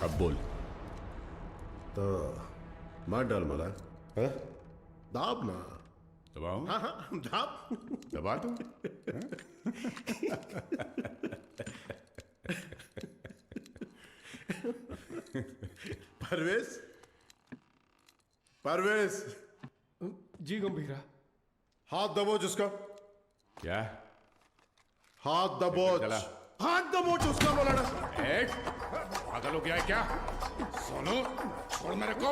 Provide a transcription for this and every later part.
अब बोल। तो मार डाल मला, हाँ? दाब ना। दबाओ? हाँ हाँ दाब। दबा दो। परवेश, परवेश, जी गंभीरा। हाथ दबोच उसका, क्या? हाथ दबोच, चला। हाथ दबोच उसका बोला ना। एक पागल हो गया है क्या? सोनू छोड़ मेरे को।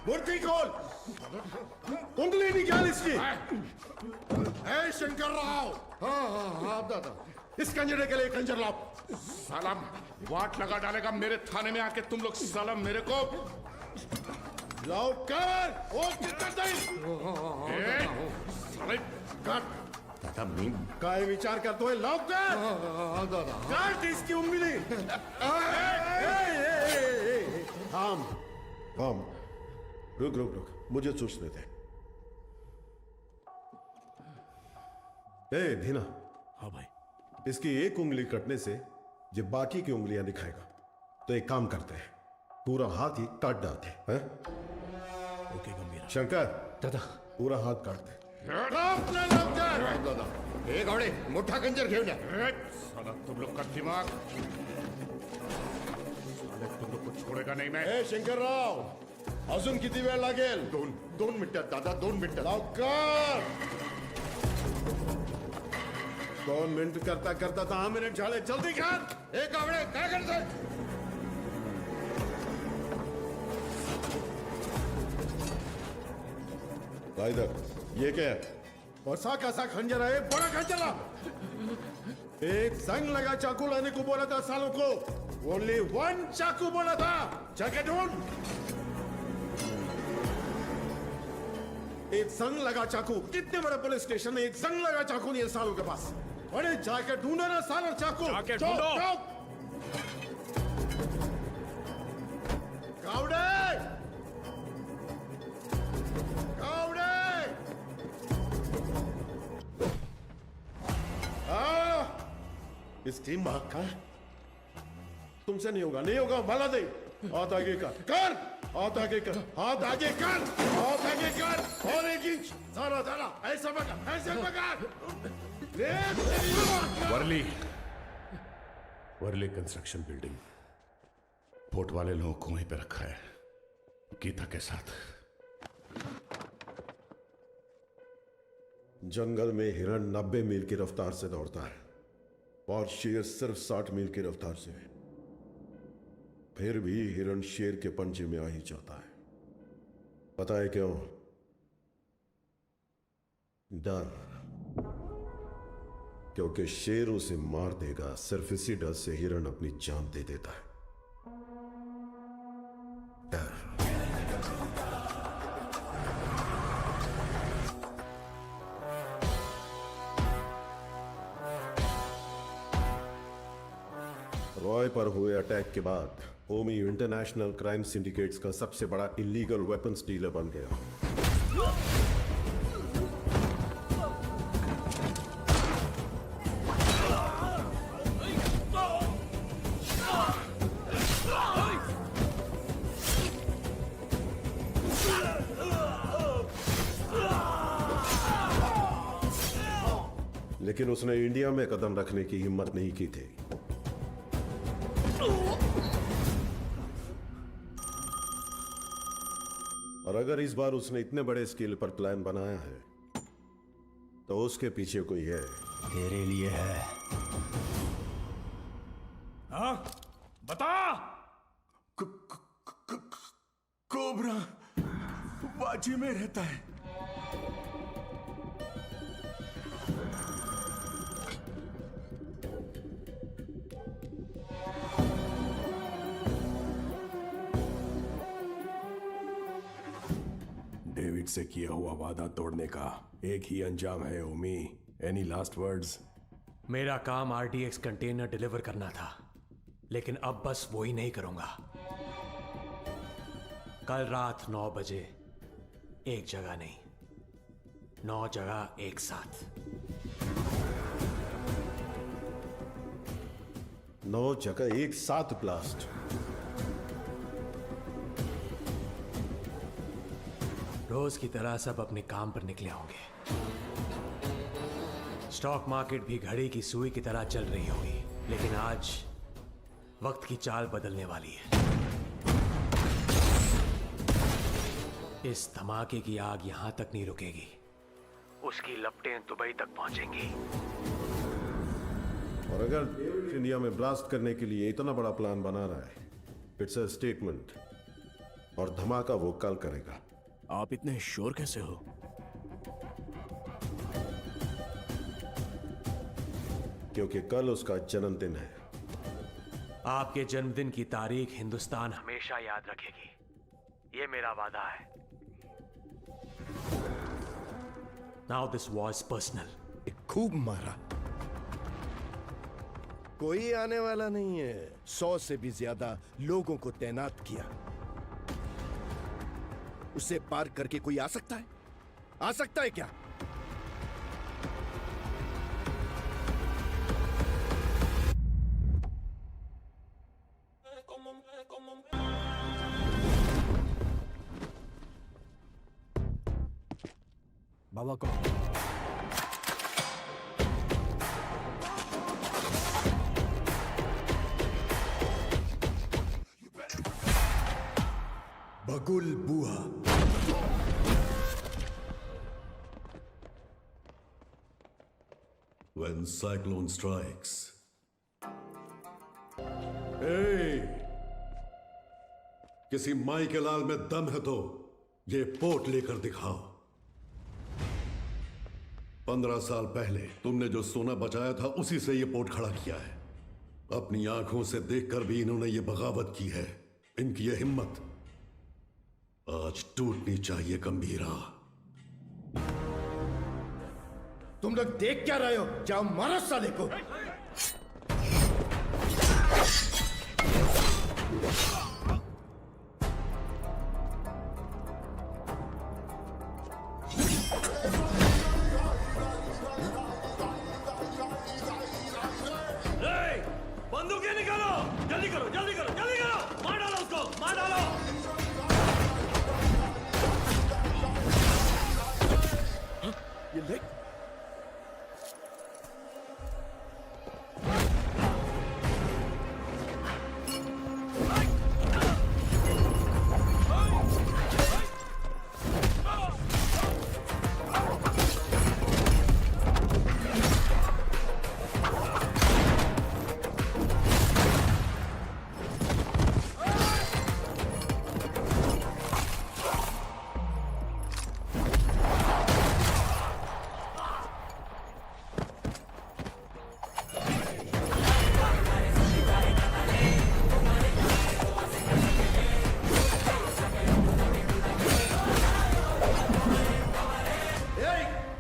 मूर्ति खोल, उंगली निकाल इसकी। ए शंकर राव, हाँ हाँ हाँ दादा, इस कंजरे के लिए कंजर लाओ। साला वाट लगा डालेगा मेरे थाने में आके तुम लोग। साला मेरे को लाओ कर, ओ कितना साले काट। दादा मीन काय विचार करतो है? लाओ कर, काट इसकी उंगली। थाम, थाम, रुक रुक रुक, मुझे सोचने दे। ए धीना, हाँ भाई। इसकी एक उंगली कटने से ये बाकी की उंगलियां दिखाएगा। तो एक काम करते हैं, पूरा हाथ ही काट डालते हैं। ओके गंभीरा। शंकर दादा पूरा हाथ काट दे। दादा हे गावडे मोठा कंजर घेऊन या. साला तुम लोग का दिमाग, साले तुम लोग को छोड़ेगा नहीं मैं। ए शंकरराव, अजून किती वेळ लागेल? दोन मिनिटात दादा, 2 मिनिटात. लवकर. 2 मिनिट करता करता 10 मिनिट झाले. जल्दी कर. हे गावडे काय करतोय? इधर ये क्या है? ऐसा कैसा खंजर है? बड़ा खंजर ला. एक जंग लगा चाकू लाने को बोला था सालों को. ओनली 1 चाकू बोला था. जाके ढूंढ. एक जंग लगा चाकू. कितने बड़े पुलिस स्टेशन में एक जंग लगा चाकू नहीं है सालों के पास. अरे जाके ढूंढो ना सालों चाकू. जाके चौक, ढूंढो. चौक. गावड़े, गावड़े. इसकी मां का तुमसे नहीं होगा, नहीं होगा. मला दे. हाथ आगे कर, हाथ आगे कर, हाथ आगे कर, हाथ आगे कर. और 1 इंच. सारा सारा ऐसा पकड़, ऐसे पकड़. Worli, Worli construction building. Port वाले लोगों को वहीं पे रखा है गीता के साथ. जंगल में हिरण 90 मील की रफ्तार से दौड़ता है और शेर सिर्फ 60 मील की रफ्तार से. फिर भी हिरण शेर के पंजे में आ ही जाता है. पता है क्यों? डर. क्योंकि शेर उसे मार देगा. सिर्फ इसी डर से हिरण अपनी जान दे देता है. डर. रॉय पर हुए अटैक के बाद ओमी इंटरनेशनल क्राइम सिंडिकेट्स का सबसे बड़ा इलीगल वेपन्स डीलर बन गया. लेकिन उसने इंडिया में कदम रखने की हिम्मत नहीं की थी. और अगर इस बार उसने इतने बड़े स्केल पर प्लान बनाया है तो उसके पीछे कोई है. तेरे लिए है. हाँ बता. कोबरा बाजी में रहता है. डेविड से किया हुआ वादा तोड़ने का एक ही अंजाम है ओमी. Any last words? मेरा काम आरडीएक्स कंटेनर डिलीवर करना था, लेकिन अब बस वो ही नहीं करूंगा. कल रात 9 बजे एक जगह नहीं, 9 जगह एक साथ. 9 जगह एक साथ ब्लास्ट। रोज की तरह सब अपने काम पर निकले होंगे। स्टॉक मार्केट भी घड़ी की सुई की तरह चल रही होगी, लेकिन आज वक्त की चाल बदलने वाली है। इस धमाके की आग यहां तक नहीं रुकेगी, उसकी लपटें दुबई तक पहुंचेंगी। और अगर इंडिया में ब्लास्ट करने के लिए इतना बड़ा प्लान बना रहा है, इट्स अ स्टेटमेंट, और धमाका वो कल करेगा। आप इतने श्योर कैसे हो? क्योंकि कल उसका जन्मदिन है। आपके जन्मदिन की तारीख हिंदुस्तान हमेशा याद रखेगी, ये मेरा वादा है। Now this was personal. खूब मारा। कोई आने वाला नहीं है। 100 से भी ज्यादा लोगों को तैनात किया। उसे पार करके कोई आ सकता है? आ सकता है क्या? बाबा को बगुल बुआ। When cyclone strikes. किसी माई के लाल में दम है तो ये पोर्ट लेकर दिखाओ। 15 साल पहले तुमने जो सोना बचाया था उसी से ये पोर्ट खड़ा किया है। अपनी आंखों से देखकर भी इन्होंने ये बगावत की है। इनकी ये हिम्मत आज टूटनी चाहिए। गंभीरा, तुम लोग देख क्या रहे हो? जाओ मारो साले को। बंदूकें निकालो, जल्दी करो, जल्दी करो, जल्दी करो, मार डालो उसको, मार डालो। ये ले।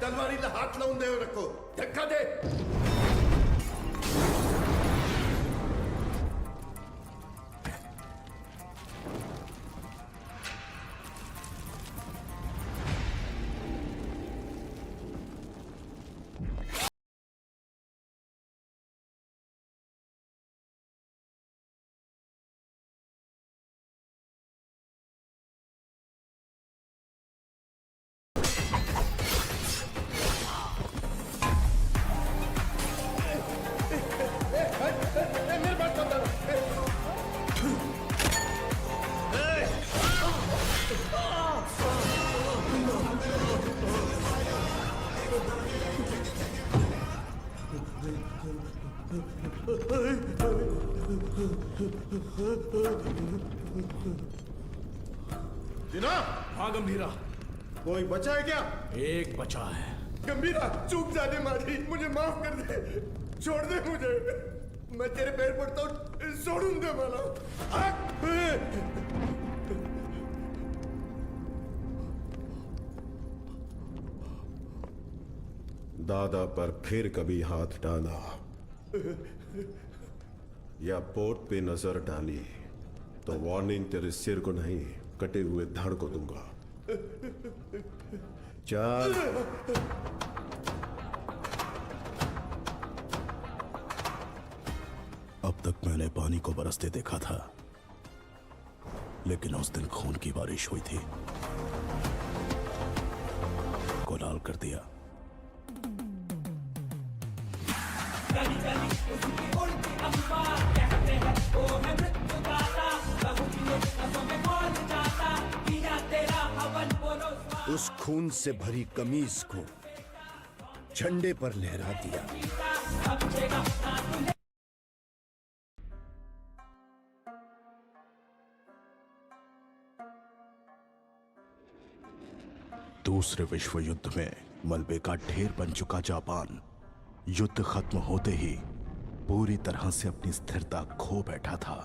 तलवारीला हात लावून देऊ नको। धक्का दे। दिना। हाँ गंभीरा। कोई बचा है क्या? एक बचा है। गंभीरा, चूक जाने मारी, मुझे माफ कर दे। छोड़ दे मुझे, मैं तेरे पैर पड़ता हूँ। छोड़ूं दे मला। दादा पर फिर कभी हाथ डाला या पोर्ट पे नजर डाली तो वार्निंग तेरे सिर को नहीं, कटे हुए धड़ को दूंगा। चल। अब तक मैंने पानी को बरसते देखा था, लेकिन उस दिन खून की बारिश हुई थी, को लाल कर दिया। उस खून से भरी कमीज को झंडे पर लहरा दिया। दूसरे विश्व युद्ध में मलबे का ढेर बन चुका जापान युद्ध खत्म होते ही पूरी तरह से अपनी स्थिरता खो बैठा था।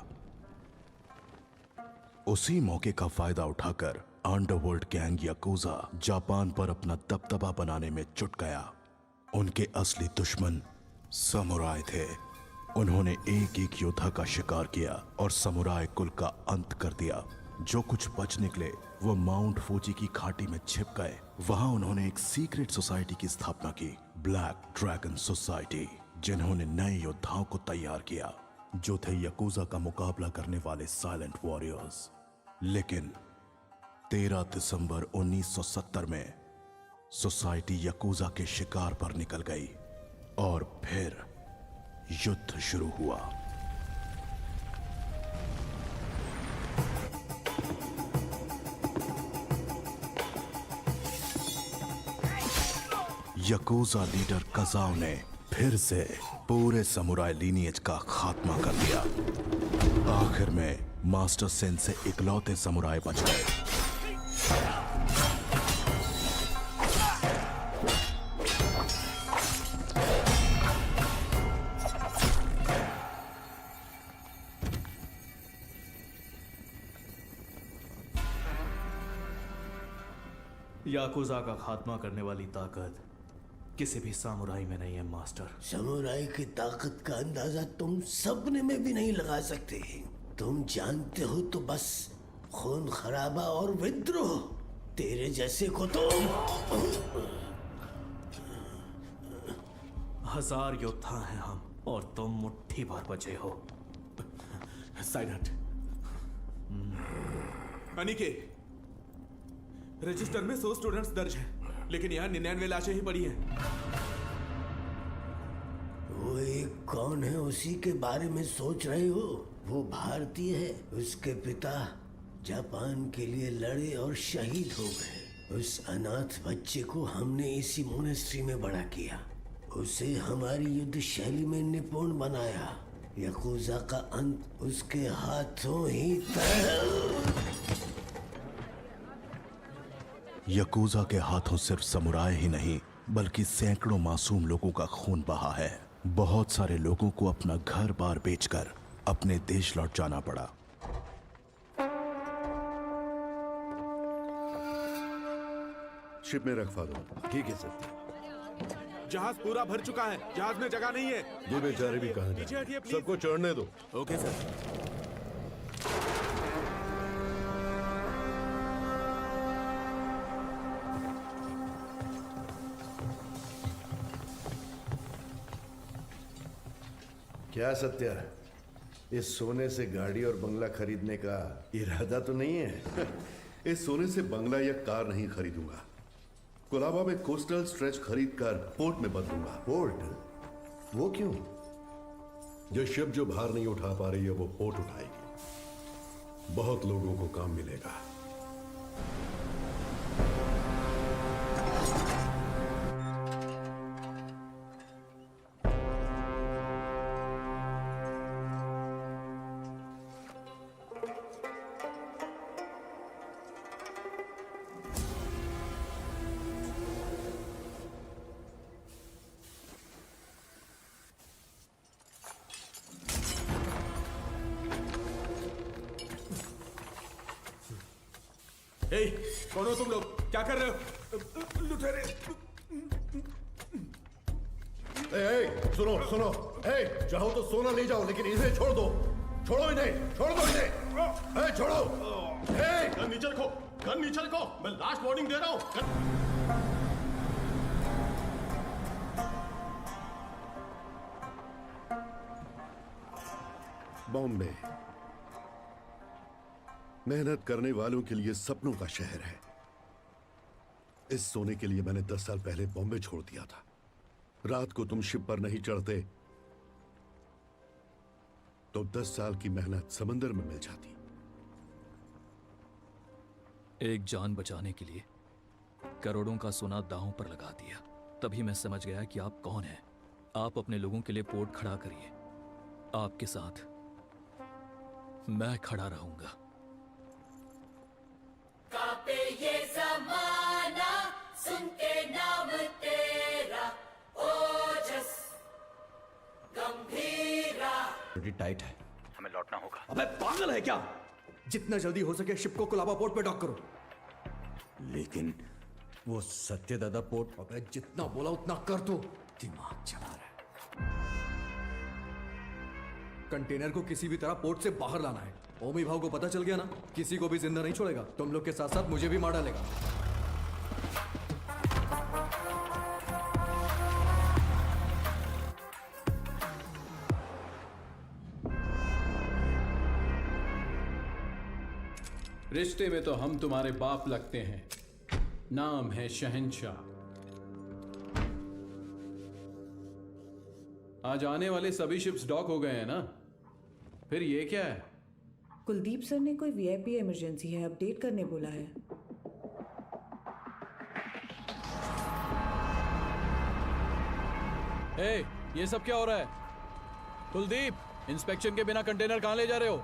उसी मौके का फायदा उठाकर अंडरवर्ल्ड गैंग याकूजा जापान पर अपना दबदबा बनाने में जुट गया। उनके असली दुश्मन समुराय थे। उन्होंने एक एक योद्धा का शिकार किया और समुराय कुल का अंत कर दिया। जो कुछ बच निकले वो माउंट फूजी की घाटी में छिप गए। वहां उन्होंने एक सीक्रेट सोसाइटी की स्थापना की, ब्लैक ड्रैगन सोसाइटी, जिन्होंने नए योद्धाओं को तैयार किया जो थे याकूजा का मुकाबला करने वाले साइलेंट वॉरियर्स। लेकिन 13 दिसंबर 1970 में सोसाइटी याकूजा के शिकार पर निकल गई और फिर युद्ध शुरू हुआ। याकूजा लीडर कजाओ ने फिर से पूरे समुराय लीनिएज का खात्मा कर दिया। आखिर में मास्टर सेन से इकलौते समुराय बच गए। याकुजा का खात्मा करने वाली ताकत किसी भी सामुराई में नहीं है मास्टर। समुराई की ताकत का अंदाजा तुम सपने में भी नहीं लगा सकते। तुम जानते हो तो बस खून खराबा और विद्रोह। तेरे जैसे को तो 1000 योद्धा हैं हम और तुम मुट्ठी भर बचे हो। साइलेंट। अनिके, रजिस्टर में 100 स्टूडेंट्स दर्ज हैं, लेकिन यहाँ 99 लाशें ही पड़ी हैं। वो एक कौन है उसी के बारे में सोच रहे हो? वो भारतीय है। उसके पिता जापान के लिए लड़े और शहीद हो गए। उस अनाथ बच्चे को हमने इसी मोनेस्ट्री में बड़ा किया। उसे हमारी युद्ध शैली में निपुण बनाया। याकुजा का अंत उसके हाथों ही याकूजा के हाथों सिर्फ समुराय ही नहीं बल्कि सैकड़ों मासूम लोगों का खून बहा है। बहुत सारे लोगों को अपना घर बार बेचकर अपने देश लौट जाना पड़ा। शिप में रख फादर। ठीक है सर। जहाज पूरा भर चुका है, जहाज में जगह नहीं है। ये बेचारे भी कहाँ पीछे हटिए जाएं? प्लीज। सबको चढ़ने दो। Okay sir. क्या सत्या, इस सोने से गाड़ी और बंगला खरीदने का इरादा तो नहीं है? इस सोने से बंगला या कार नहीं खरीदूंगा। कोलाबा में कोस्टल स्ट्रेच खरीदकर पोर्ट में बदलूंगा। पोर्ट? वो क्यों? जो शिप जो भार नहीं उठा पा रही है वो पोर्ट उठाएगी। बहुत लोगों को काम मिलेगा। ए, कौन हो तुम लोग? क्या कर रहे हो? लुटेरे। सुनो सुनो, चाहो तो सोना ले जाओ, लेकिन इन्हें छोड़ दो। छोड़ो इन्हें, छोड़ दो इन्हें। छोड़ो। गन नीचे रखो, गन नीचे रखो। मैं लास्ट वार्निंग दे रहा हूं। बॉम्बे मेहनत करने वालों के लिए सपनों का शहर है। इस सोने के लिए मैंने 10 साल पहले बॉम्बे छोड़ दिया था। रात को तुम शिप पर नहीं चढ़ते तो 10 साल की मेहनत समंदर में मिल जाती। एक जान बचाने के लिए करोड़ों का सोना दांव पर लगा दिया। तभी मैं समझ गया कि आप कौन हैं। आप अपने लोगों के लिए पोर्ट खड़ा करिए, आपके साथ मैं खड़ा रहूंगा। कापे ये ज़माना सुन के नाम तेरा, ओजस गंभीरा। बड़ी टाइट है, हमें लौटना होगा। अबे पागल है क्या? जितना जल्दी हो सके शिप को कोलाबा पोर्ट पे डॉक करो। लेकिन वो सत्यदादा पोर्ट, अबे जितना बोला उतना कर दो। दिमाग चला रहा है। कंटेनर को किसी भी तरह पोर्ट से बाहर लाना है। ओमी भाव को पता चल गया ना, किसी को भी जिंदा नहीं छोड़ेगा। तुम लोग के साथ साथ मुझे भी मार डालेगा। रिश्ते में तो हम तुम्हारे बाप लगते हैं, नाम है शहंशाह। आज आने वाले सभी शिप्स डॉक हो गए हैं ना, फिर ये क्या है? कुलदीप सर ने कोई वीआईपी इमरजेंसी है अपडेट करने बोला है। ए, ये सब क्या हो रहा है? कुलदीप, इंस्पेक्शन के बिना कंटेनर कहां ले जा रहे हो?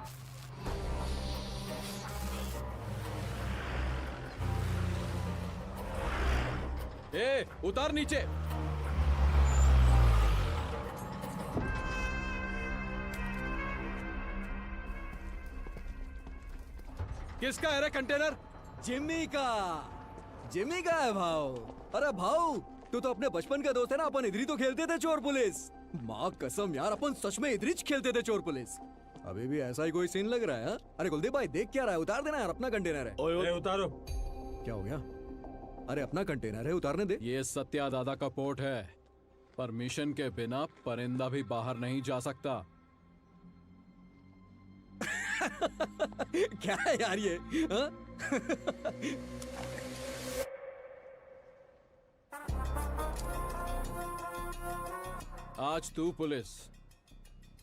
ए, उतार नीचे। किसका है रे कंटेनर? जिम्मी का। जिम्मी का है भाव। अरे भाव, तू तो अपने बचपन का दोस्त है ना। अपन इधर ही तो खेलते थे चोर पुलिस। माँ कसम यार, अपन सच में इधर ही खेलते थे चोर पुलिस। अभी भी ऐसा ही कोई सीन लग रहा है हा? अरे कुलदीप भाई देख क्या रहा है? उतार देना यार, अपना कंटेनर है। ओए उतारो। क्या हो गया? अरे अपना कंटेनर है, उतारने दे। ये सत्या दादा का पोर्ट है। परमिशन के बिना परिंदा भी बाहर नहीं जा सकता। क्या है यार ये हा? आज तू पुलिस,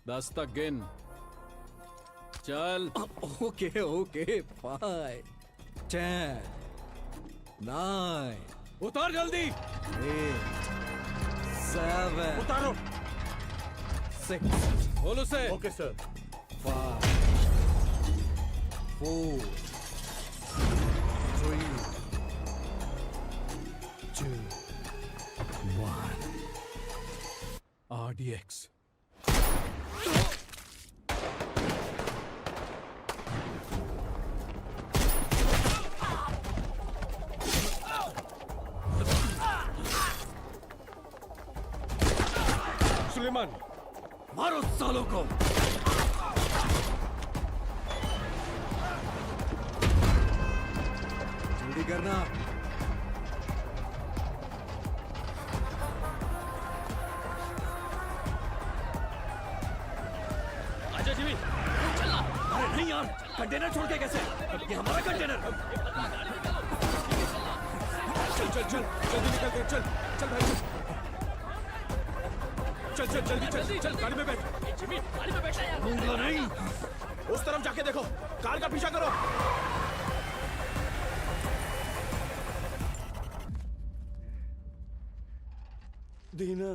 10 तक गिन। चल। Okay okay, 5 10 9। उतार जल्दी। 8 7 उतारो। 6। बोल उसे। Okay sir. 5 4 3 2 1। RDX। सुलेमान, मारो सालों को। जल्दी करना। आजा जिमी, चलना। अरे नहीं यार, कंटेनर छोड़ के कैसे? ये हमारा कंटेनर। चल चल चल, जल्दी निकल कर। चल चल भाई, चल चल जल्दी चल। चल गाड़ी में बैठ। जिमी, गाड़ी में बैठा यार। दूंगा नहीं। उस तरफ जाके देखो, कार का पीछा करो। दीना,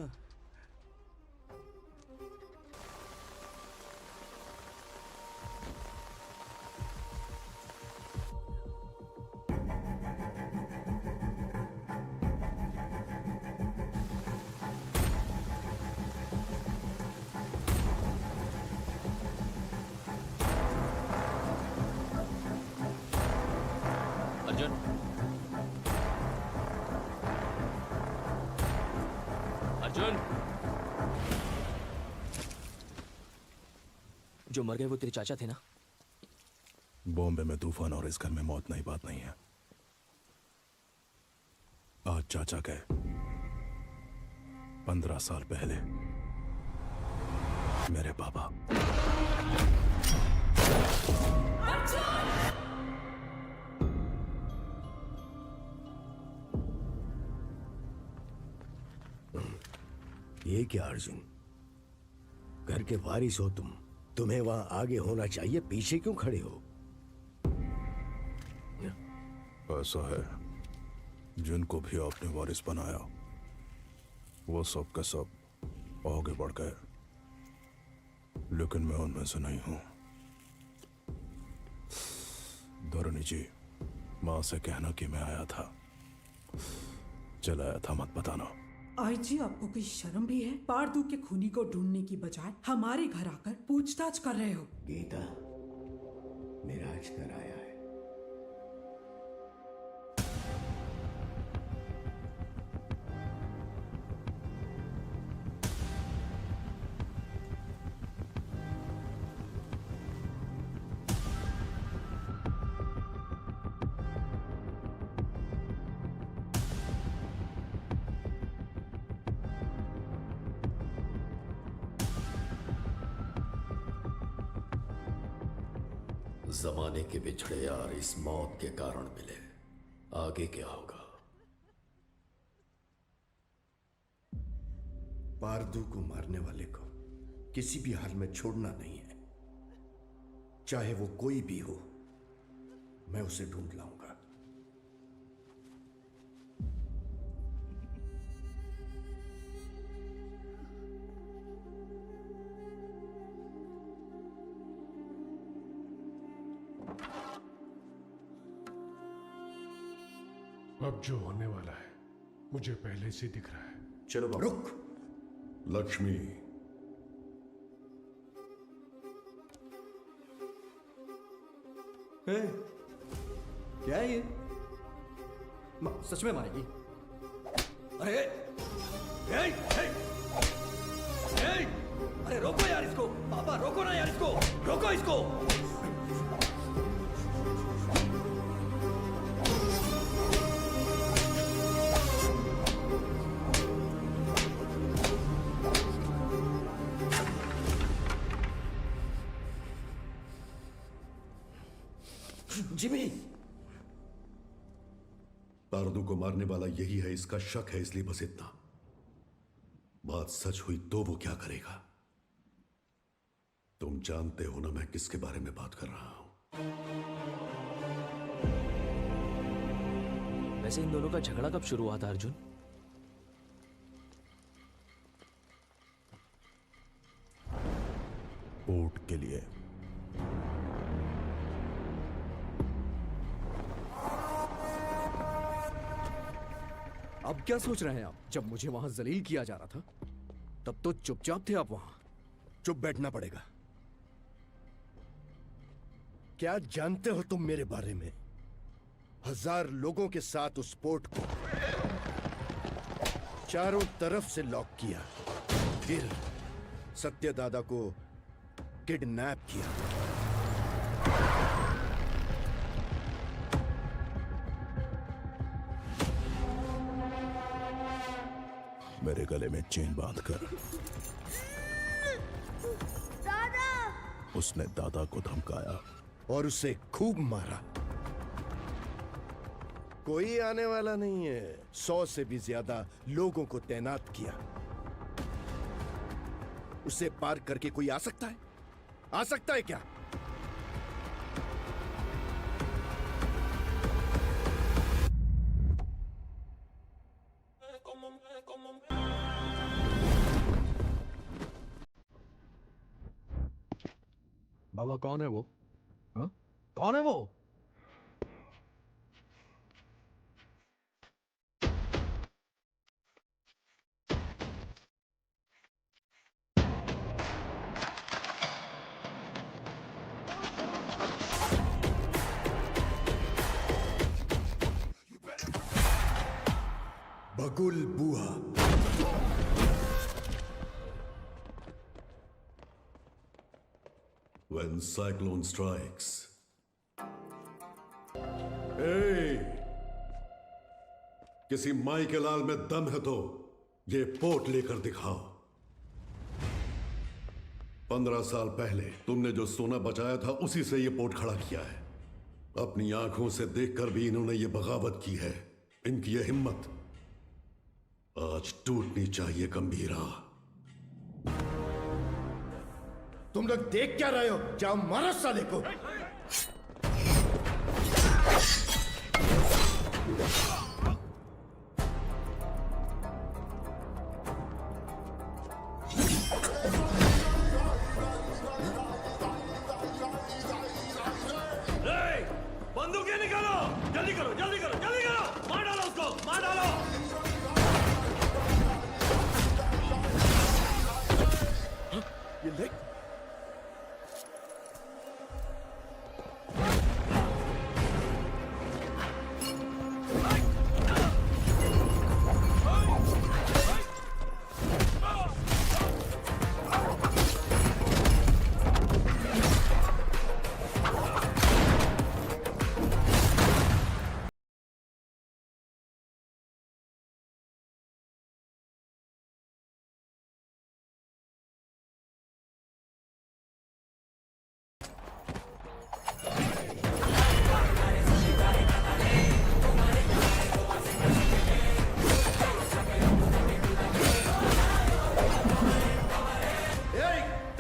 अर्जुन, अर्जुन। जो मर गए वो तेरे चाचा थे ना? बॉम्बे में तूफान और इस घर में मौत नई बात नहीं है। आज चाचा गए, 15 साल पहले मेरे पापा। ये क्या अर्जुन, घर के वारिस हो तुम, तुम्हें वहां आगे होना चाहिए, पीछे क्यों खड़े हो? ऐसा है, जिनको भी आपने वारिस बनाया वो सब का सब आगे बढ़ गए, लेकिन मैं उनमें से नहीं हूं। धरणी जी, मां से कहना कि मैं आया था, चलाया था, मत बताना। आई जी, आपको कोई शर्म भी है? पारदू के खूनी को ढूंढने की बजाय हमारे घर आकर पूछताछ कर रहे हो। गीता, निराश कर आया है। जमाने के बिछड़े यार इस मौत के कारण मिले, आगे क्या होगा? पारदू को मारने वाले को किसी भी हाल में छोड़ना नहीं है, चाहे वो कोई भी हो। मैं उसे ढूंढ लाऊंगा। अब जो होने वाला है मुझे पहले से दिख रहा है। चलो बाबा। रुक लक्ष्मी, क्या है ये? सच में मारेगी? अरे अरे रोको यार इसको, पापा रोको ना यार इसको, रोको इसको। जिमी, पारदू को मारने वाला यही है, इसका शक है, इसलिए बस इतना। बात सच हुई तो वो क्या करेगा? तुम जानते हो ना मैं किसके बारे में बात कर रहा हूं। वैसे इन दोनों का झगड़ा कब शुरू हुआ था अर्जुन? पोर्ट के लिए। अब क्या सोच रहे हैं आप? जब मुझे वहां जलील किया जा रहा था तब तो चुपचाप थे आप वहां। चुप बैठना पड़ेगा। क्या जानते हो तुम मेरे बारे में? 1000 लोगों के साथ उस पोर्ट को चारों तरफ से लॉक किया, फिर सत्यदादा को किडनैप किया। मेरे गले में चेन बांधकर दादा! उसने दादा को धमकाया और उसे खूब मारा। कोई आने वाला नहीं है। 100 से भी ज्यादा लोगों को तैनात किया। उसे पार करके कोई आ सकता है? आ सकता है क्या? बाबा कौन है वो? हा? कौन है वो? बगुल बुआ। When cyclone strikes. Hey! किसी माई के लाल में दम है तो ये पोर्ट लेकर दिखाओ। 15 साल पहले तुमने जो सोना बचाया था उसी से ये पोर्ट खड़ा किया है। अपनी आंखों से देखकर भी इन्होंने ये बगावत की है। इनकी ये हिम्मत आज टूटनी चाहिए गंभीरा। तुम लोग देख क्या रहे हो? जाओ मारो साले को। बंदूकें निकालो, जल्दी करो, जल्दी करो, जल्दी करो, मार डालो उसको, मार डालो। ये ले।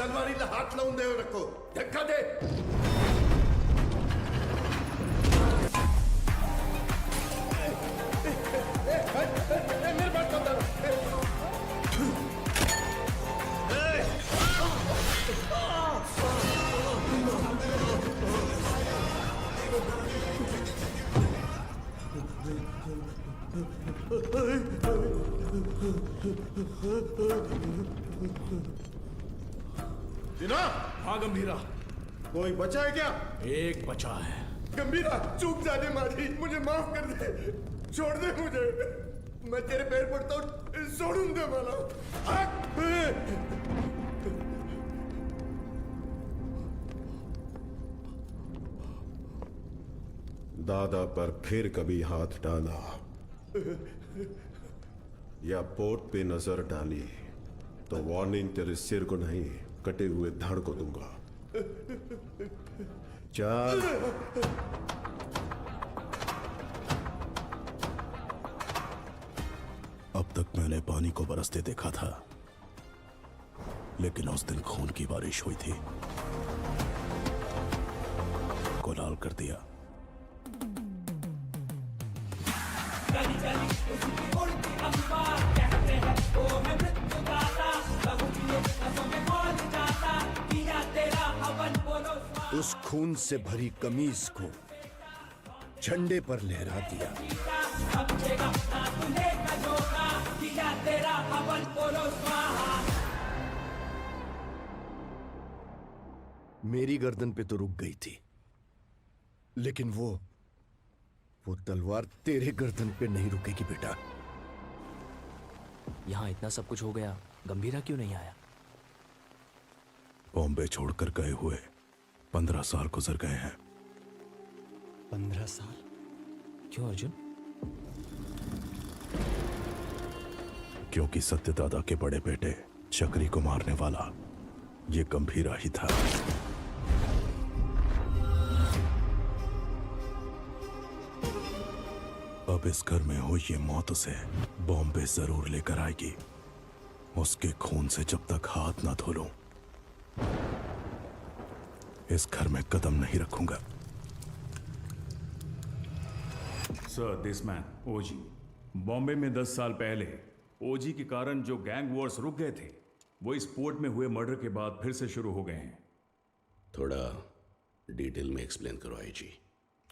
तलवारीला हात लावून देऊ नको. धक्का दे. मेरे बात मत करो. दीना. हाँ गंभीरा. कोई बचा है क्या? एक बचा है. गंभीरा चूक जाने मारी, मुझे माफ कर दे. छोड़ दे मुझे. मैं तेरे पैर पड़ता हूँ. छोड़ूं दे मला. दादा पर फिर कभी हाथ डाला या पोर्ट पे नजर डाली तो वार्निंग तेरे सिर को नहीं, कटे हुए धड़ को दूंगा. चल. अब तक मैंने पानी को बरसते देखा था, लेकिन उस दिन खून की बारिश हुई थी. को लाल कर दिया. उस खून से भरी कमीज को झंडे पर लहरा दिया. मेरी गर्दन पे तो रुक गई थी, लेकिन वो तलवार तेरे गर्दन पे नहीं रुकेगी बेटा. यहाँ इतना सब कुछ हो गया, गंभीरा क्यों नहीं आया? बॉम्बे छोड़कर गए हुए 15 साल गुजर गए हैं. 15 साल? क्यों अर्जुन? क्योंकि सत्यदादा के बड़े बेटे चक्री को मारने वाला ये गंभीरा ही था. अब इस घर में हुई ये मौत उसे बॉम्बे जरूर लेकर आएगी. उसके खून से जब तक हाथ ना धो लूं, इस घर में कदम नहीं रखूंगा. सर, दिस मैन ओजी. बॉम्बे में 10 साल पहले ओजी के कारण जो गैंग वॉर्स रुक गए थे, वो इस पोर्ट में हुए मर्डर के बाद फिर से शुरू हो गए हैं. थोड़ा डिटेल में एक्सप्लेन करो आईजी.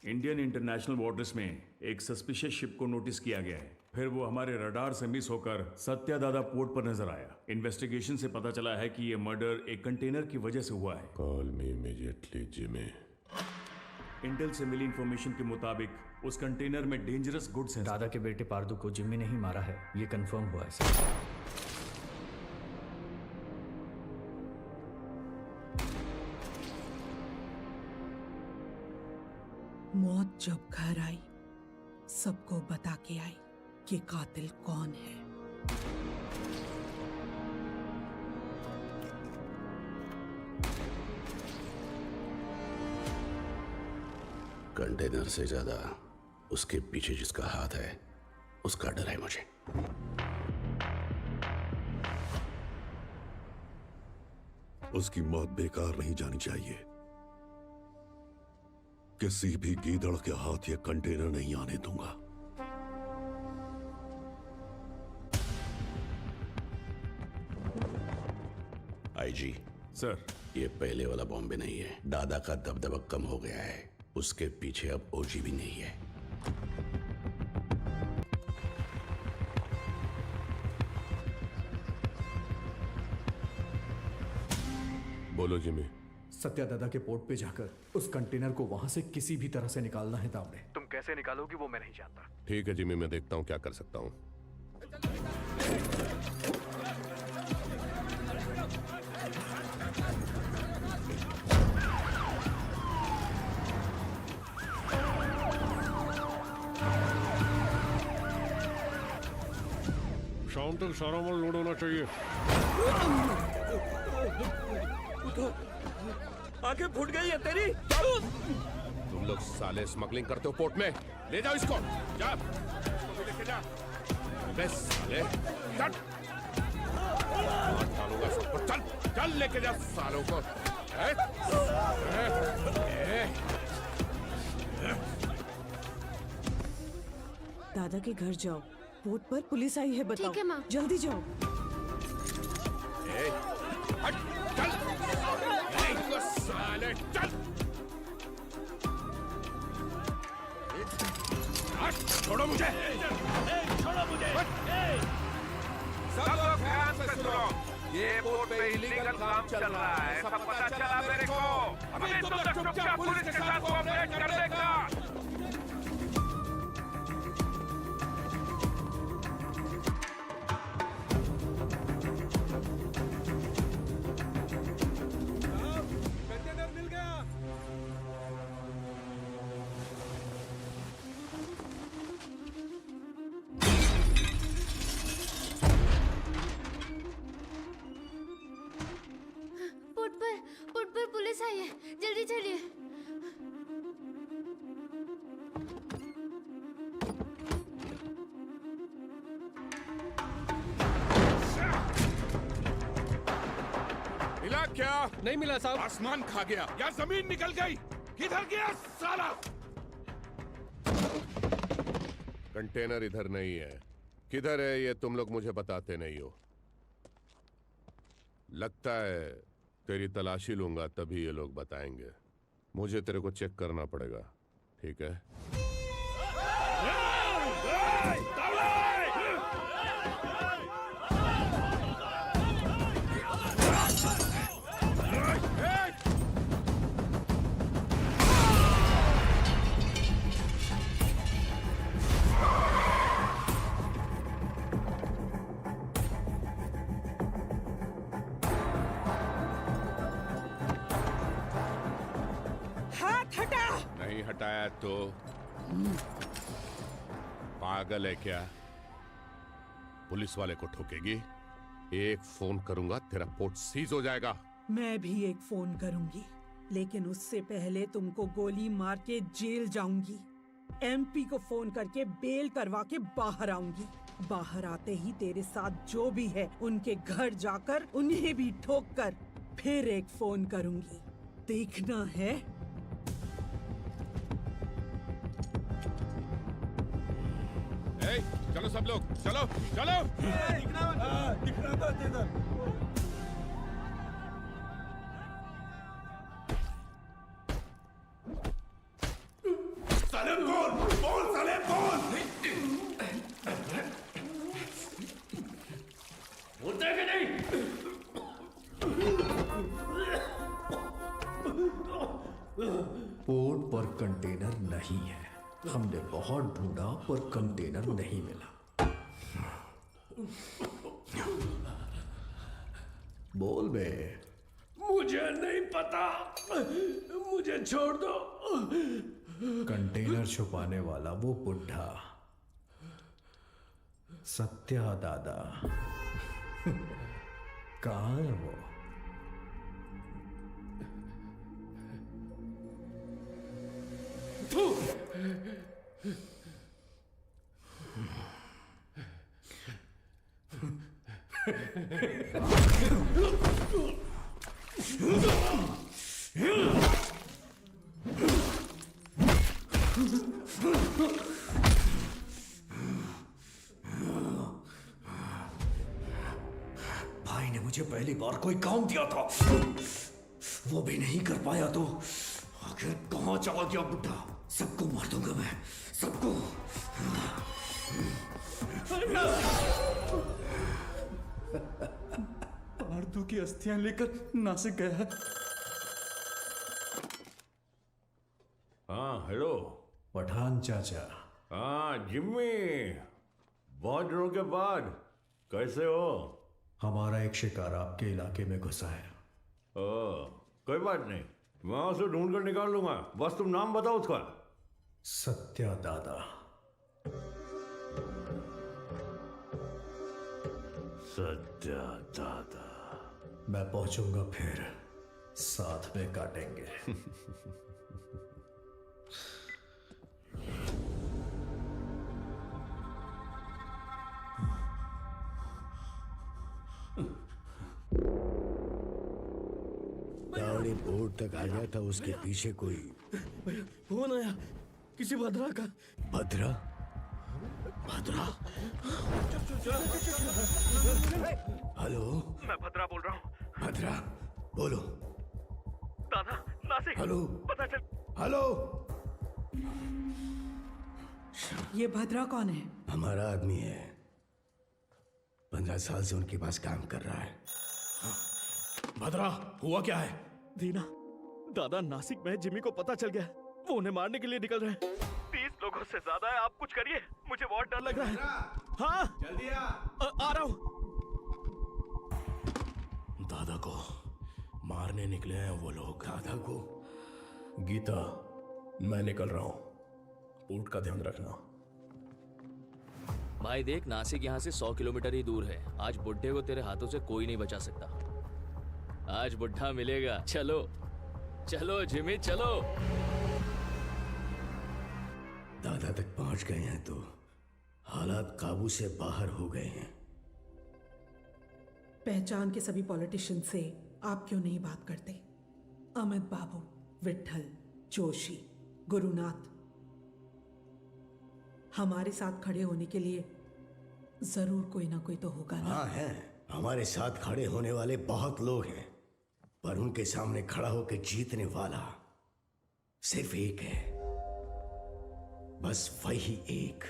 इंडियन इंटरनेशनल वाटर्स में एक सस्पिशियस शिप को नोटिस किया गया है. फिर वो हमारे रडार से मिस होकर सत्यादादा पोर्ट पर नजर आया. इन्वेस्टिगेशन से पता चला है कि ये मर्डर एक कंटेनर की वजह से हुआ है. Call me immediately Jimmy. Intel से मिली इंफॉर्मेशन के मुताबिक उस कंटेनर में डेंजरस गुड्स हैं. दादा के बेटे पारदू को जिम्मी ने ही मारा है, ये कंफर्म हुआ है सर. मौत जब घर आई, सबको बता के आई कि कातिल कौन है. कंटेनर से ज्यादा उसके पीछे जिसका हाथ है, उसका डर है मुझे. उसकी मौत बेकार नहीं जानी चाहिए। किसी भी गीदड़ के हाथ ये कंटेनर नहीं आने दूंगा। आईजी सर, ये पहले वाला बॉम्बे नहीं है। दादा का दबदबा कम हो गया है, उसके पीछे अब ओजी भी नहीं है। बोलो जिमी। सत्या दादा के पोर्ट पे जाकर उस कंटेनर को वहां से किसी भी तरह से निकालना है दावड़े। तुम कैसे निकालोगी वो मैं नहीं जानता। ठीक है जिमी, मैं देखता हूँ क्या कर सकता हूँ। शाम तक सारा माल लोड होना चाहिए। आंखें फूट गई है तेरी। तुम लोग साले स्मगलिंग करते हो पोर्ट में। ले जाओ इसको, जा लेके जा। बे साले चल, मार डालूंगा सबको। चल चल लेके जा सालों को। दादा के घर जाओ, पोर्ट पर पुलिस आई है, बताओ। ठीक है माँ। जल्दी जाओ। चल साले चल। छोड़ो मुझे, छोड़ो मुझे। सब लोग ध्यान से सुनो, ये पोर्ट पे इलीगल काम चल रहा है, सब पता चला मेरे को। अभी तुम लोग चुपचाप पुलिस के साथ कोऑपरेट कर देगा। कंटेनर मिल गया। पोर्ट पर पुलिस आई है, जल्दी चलिए। मिला क्या? नहीं मिला साहब। आसमान खा गया या जमीन निकल गई? किधर गया साला? कंटेनर इधर नहीं है। किधर है ये तुम लोग मुझे बताते नहीं हो। लगता है तेरी तलाशी लूंगा तभी ये लोग बताएंगे। मुझे तेरे को चेक करना पड़ेगा, ठीक है? हाथ हटा। नहीं हटाया तो पागल है क्या? पुलिस वाले को ठोकेगी? एक फोन करूंगा तेरा पोर्ट सीज हो जाएगा। मैं भी एक फोन करूंगी, लेकिन उससे पहले तुमको गोली मार के जेल जाऊंगी। एमपी को फोन करके बेल करवा के बाहर आऊंगी। बाहर आते ही तेरे साथ जो भी है उनके घर जाकर उन्हें भी ठोक कर फिर एक फोन करूंगी। देखना है? चलो सब लोग, चलो चलो। दिखना तो इधर। साले बोल साले बोल। बोलते हैं कि नहीं? पोर्ट पर कंटेनर नहीं है। हमने बहुत ढूंढा पर कंटेनर नहीं मिला। बोल बे। मुझे नहीं पता, मुझे छोड़ दो। कंटेनर छुपाने वाला वो बुढ़ा सत्या दादा कहाँ है वो? पहली बार कोई काम दिया था वो भी नहीं कर पाया तो आखिर कहाँ चला गया बुड्ढा? सबको मार दूंगा मैं, सबको। आरतू की अस्थियां लेकर नासिक गया है। हाँ हेलो पठान चाचा। हाँ जिम्मी, बहुत दिनों के बाद कैसे हो? हमारा एक शिकार आपके इलाके में घुसा है। कोई बात नहीं, मैं उसे ढूंढ कर निकाल लूंगा, बस तुम नाम बताओ उसका। सत्या दादा। सत्या दादा। मैं पहुंचूंगा फिर साथ में काटेंगे। गाड़ी बोर्ड तक आ गया था, उसके पीछे कोई फोन आया किसी भद्रा का। भद्रा? भद्रा? हेलो, मैं भद्रा बोल रहा हूँ। भद्रा बोलो। दादा नासिक। हेलो, पता चल। हेलो। ये भद्रा कौन है? हमारा आदमी है, 15 साल से उनके पास काम कर रहा है। भद्रा, हुआ क्या है? दीना, दादा नासिक में जिमी को पता चल गया, वो उन्हें मारने के लिए निकल रहे हैं। 30 लोगों से ज्यादा है, आप कुछ करिए, मुझे बहुत डर लग रहा है। हाँ जल्दी आ रहा हूँ। दादा को मारने निकले हैं वो लोग। दादा को? गीता, मैं निकल रहा हूँ, पोर्ट का ध्यान रखना। भाई देख, नासिक यहाँ से 100 किलोमीटर ही दूर है। आज बुड्ढे को तेरे हाथों से कोई नहीं बचा सकता। आज बुड्ढा मिलेगा। चलो चलो जिमी चलो। दादा तक पहुंच गए हैं तो हालात काबू से बाहर हो गए हैं। पहचान के सभी पॉलिटिशियन से आप क्यों नहीं बात करते? अमित बाबू, विट्ठल, जोशी, गुरुनाथ, हमारे साथ खड़े होने के लिए जरूर कोई ना कोई तो होगा ना? हाँ है, हमारे साथ खड़े होने वाले बहुत लोग हैं, पर उनके सामने खड़ा होकर जीतने वाला सिर्फ एक है, बस वही एक।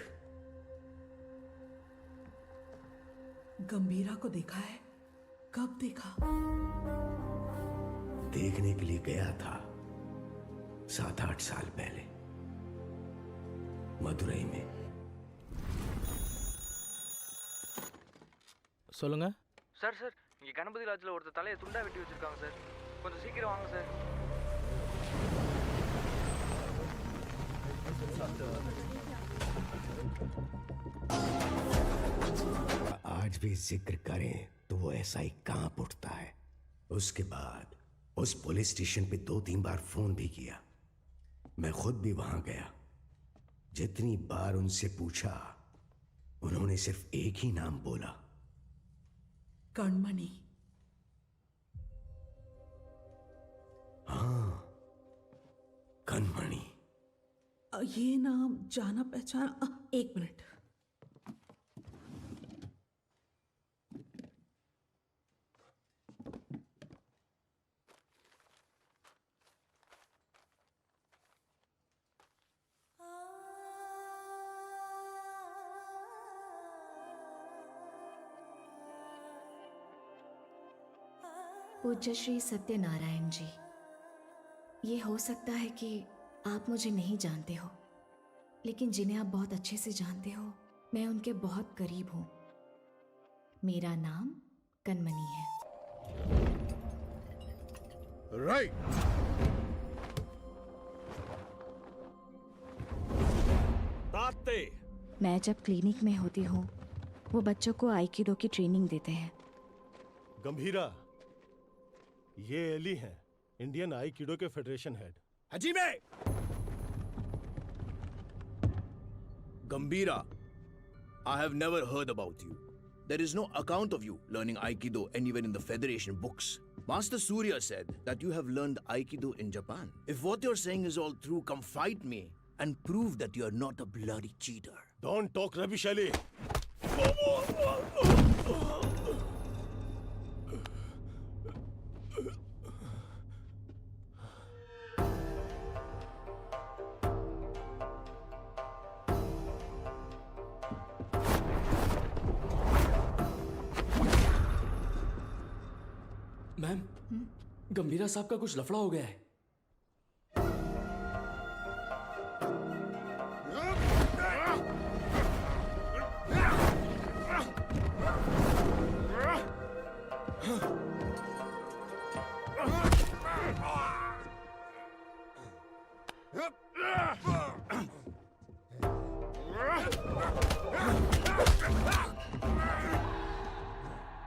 गंभीरा को देखा है? कब देखा? देखने के लिए गया था 7-8 साल पहले मदुरई में। சொல்லுங்க சார் சார், இங்க கணபதி லாட்ஜ்ல ஒருத்தர் தலையை துண்டா வெட்டி வச்சிருக்காங்க சார், கொஞ்சம் சீக்கிரம் வாங்க சார்। आज भी जिक्र करें तो वो ऐसा ही कांप उठता है। उसके बाद उस पुलिस स्टेशन पे 2-3 बार फोन भी किया, मैं खुद भी वहां गया। जितनी बार उनसे पूछा, उन्होंने सिर्फ एक ही नाम बोला, कणमणि। हाँ, कणमणि। ये नाम जाना पहचाना। एक मिनट। पूज्य श्री सत्यनारायण जी, ये हो सकता है कि आप मुझे नहीं जानते हो, लेकिन जिन्हें आप बहुत अच्छे से जानते हो, मैं उनके बहुत करीब हूं। मेरा नाम कणमणि है। राइट। ताते। मैं जब क्लिनिक में होती हूँ, वो बच्चों को आइकिडो की ट्रेनिंग देते हैं। गंभीरा, ये एली है, इंडियन आइकिडो के फेडरेशन हेड। हजीमे! Gambhira, I have never heard about you. There is no account of you learning Aikido anywhere in the Federation books. Master Surya said that you have learned Aikido in Japan. If what you're saying is all true, come fight me and prove that you're not a bloody cheater. Don't talk rubbish, Ali. Ma'am, Gambhira साहब का कुछ लफड़ा हो गया है।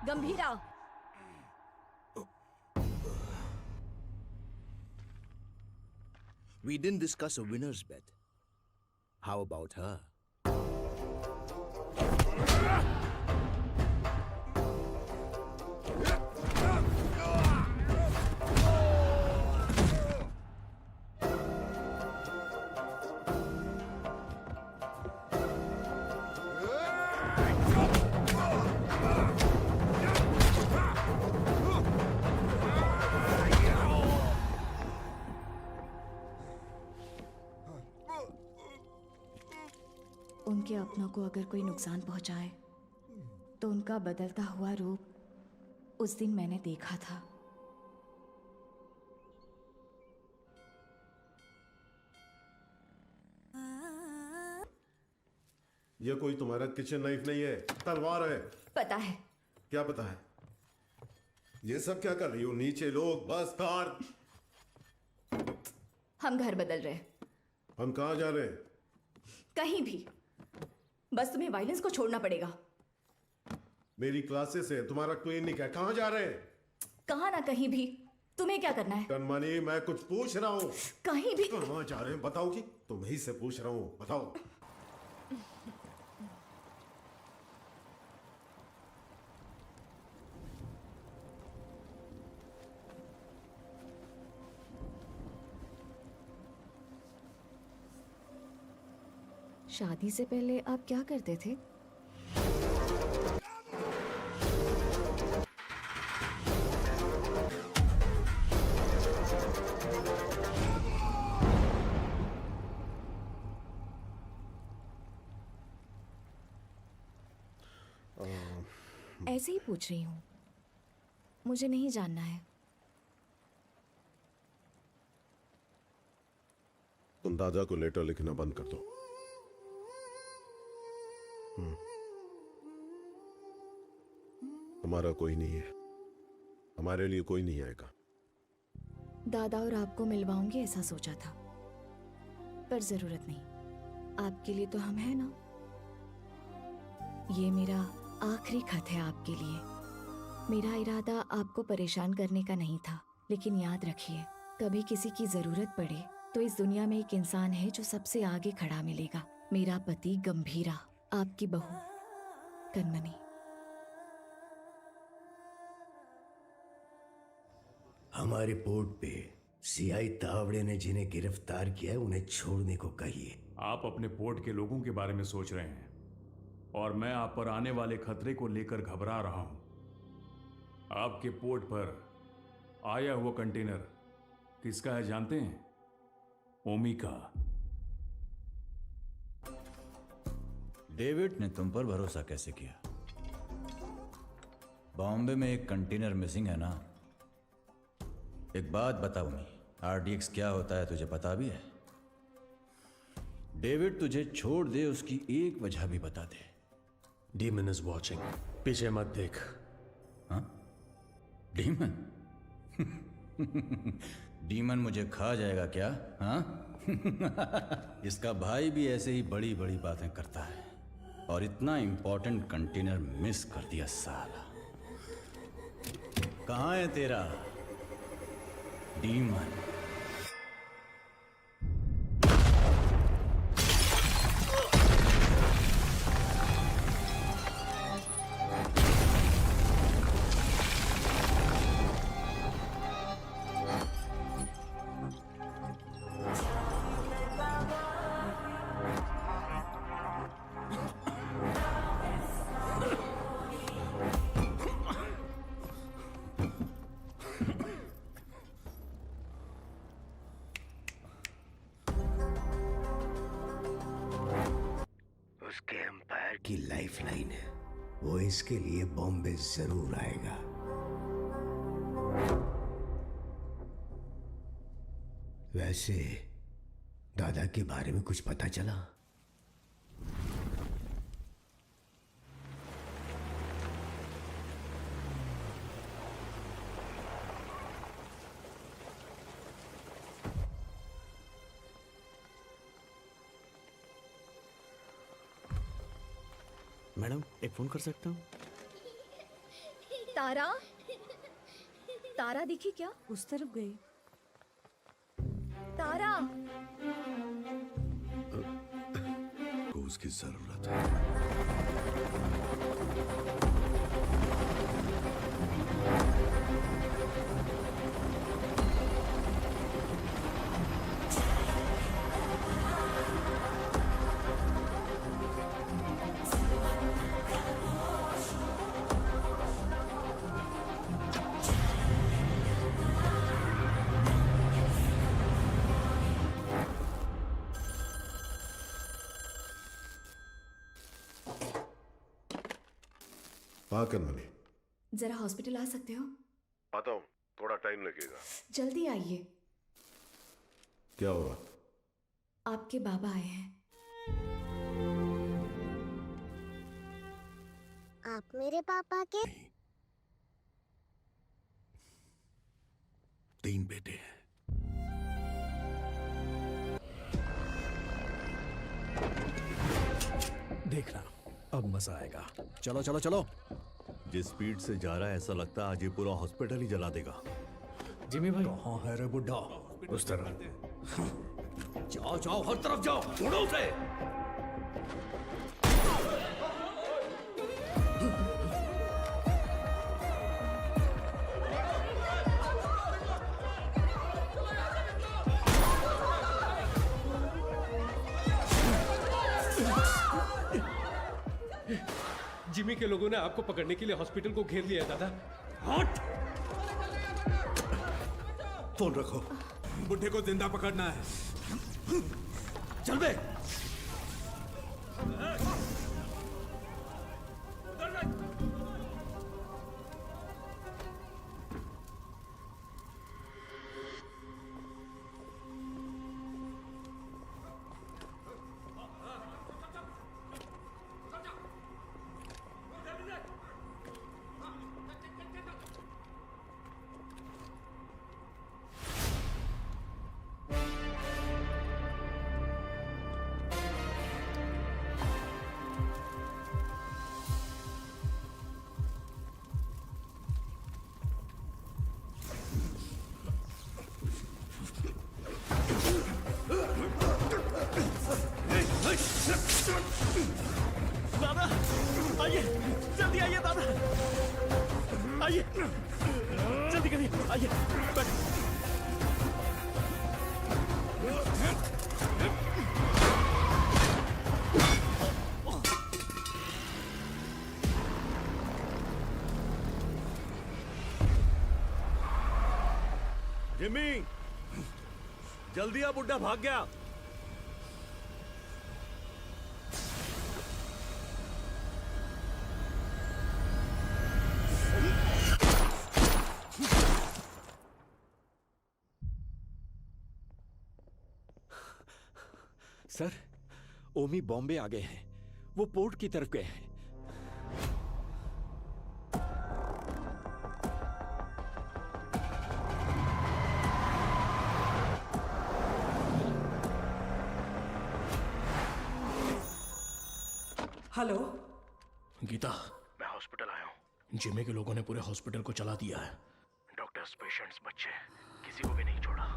गंभीरा, We didn't discuss a winner's bet. How about her? उनके अपनों को अगर कोई नुकसान पहुंचाए तो उनका बदलता हुआ रूप उस दिन मैंने देखा था। ये कोई तुम्हारा किचन नाइफ नहीं है, तलवार है। पता है। क्या पता है? ये सब क्या कर रही हो? नीचे लोग, बस, कार। हम घर बदल रहे हैं। हम कहाँ जा रहे हैं? कहीं भी, बस तुम्हें वायलेंस को छोड़ना पड़ेगा। मेरी क्लासेस है, तुम्हारा क्लिनिक है, कहाँ जा रहे हैं? कहाँ ना कहीं भी। तुम्हें क्या करना है? कनमनी, मैं कुछ पूछ रहा हूँ। कहीं भी। कहाँ जा रहे हैं बताओगी? तुम्हीं से पूछ रहा हूँ, बताओ। शादी से पहले आप क्या करते थे? ऐसे ही पूछ रही हूँ, मुझे नहीं जानना है। तुम दादा को लेटर लिखना बंद कर दो। हमारा कोई नहीं है, हमारे लिए कोई नहीं आएगा। दादा और आपको मिलवाऊंगी ऐसा सोचा था, पर जरूरत नहीं। आपके लिए तो हम हैं ना। ये मेरा आखिरी खत है आपके लिए। मेरा इरादा आपको परेशान करने का नहीं था, लेकिन याद रखिए, कभी किसी की जरूरत पड़े तो इस दुनिया में एक इंसान है जो सबसे आगे खड़ा मिलेगा। मेरा पति गंभीरा, आपकी बहू कनमनी। हमारे पोर्ट पे सीआई तावड़े ने जिन्हें गिरफ्तार किया है उन्हें छोड़ने को कहिए। आप अपने पोर्ट के लोगों के बारे में सोच रहे हैं और मैं आप पर आने वाले खतरे को लेकर घबरा रहा हूं। आपके पोर्ट पर आया हुआ कंटेनर किसका है जानते हैं? ओमी का। डेविड ने तुम पर भरोसा कैसे किया? बॉम्बे में एक कंटेनर मिसिंग है ना? एक बात बता ओमी, आरडीएक्स क्या होता है तुझे पता भी है? डेविड तुझे छोड़ दे उसकी एक वजह भी बता दे। डीमन इज वॉचिंग, पीछे मत देख। हाँ? डीमन? डीमन मुझे खा जाएगा क्या? हाँ? इसका भाई भी ऐसे ही बड़ी बड़ी बातें करता है और इतना इंपॉर्टेंट कंटेनर मिस कर दिया साला। कहाँ है तेरा डीमन? उसके एम्पायर की लाइफलाइन है, वो इसके लिए बॉम्बे जरूर आएगा। वैसे दादा के बारे में कुछ पता चला? मैडम एक फोन कर सकता हूँ? तारा, तारा दिखी क्या? उस तरफ गई। तारा, को उसकी जरूरत है। हाँ कनमनी, जरा हॉस्पिटल आ सकते हो? आता हूँ, थोड़ा टाइम लगेगा। जल्दी आइए। क्या हुआ? आपके बाबा आए हैं। आप मेरे पापा के 3 बेटे हैं। देखना अब मजा आएगा। चलो चलो चलो। जिस स्पीड से जा रहा है ऐसा लगता है आज ये पूरा हॉस्पिटल ही जला देगा। जिमी भाई कहाँ है रे बुड्ढा? उस तरह जाओ जाओ, हर तरफ जाओ, ढूंढो उसे। जिमी के लोगों ने आपको पकड़ने के लिए हॉस्पिटल को घेर लिया दादा। हट! फोन रखो, बुढ़े को जिंदा पकड़ना है। चल बे। दादा आइए, जल्दी आइए दादा, आइए जल्दी करिए, आइए जिमी जल्दी आ, बुड्ढा भाग गया। सर, ओमी बॉम्बे आ गए हैं। वो पोर्ट की तरफ गए हैं। हेलो गीता, मैं हॉस्पिटल आया हूँ। जिमी के लोगों ने पूरे हॉस्पिटल को जला दिया है। डॉक्टर्स, पेशेंट्स, बच्चे, किसी को भी नहीं छोड़ा।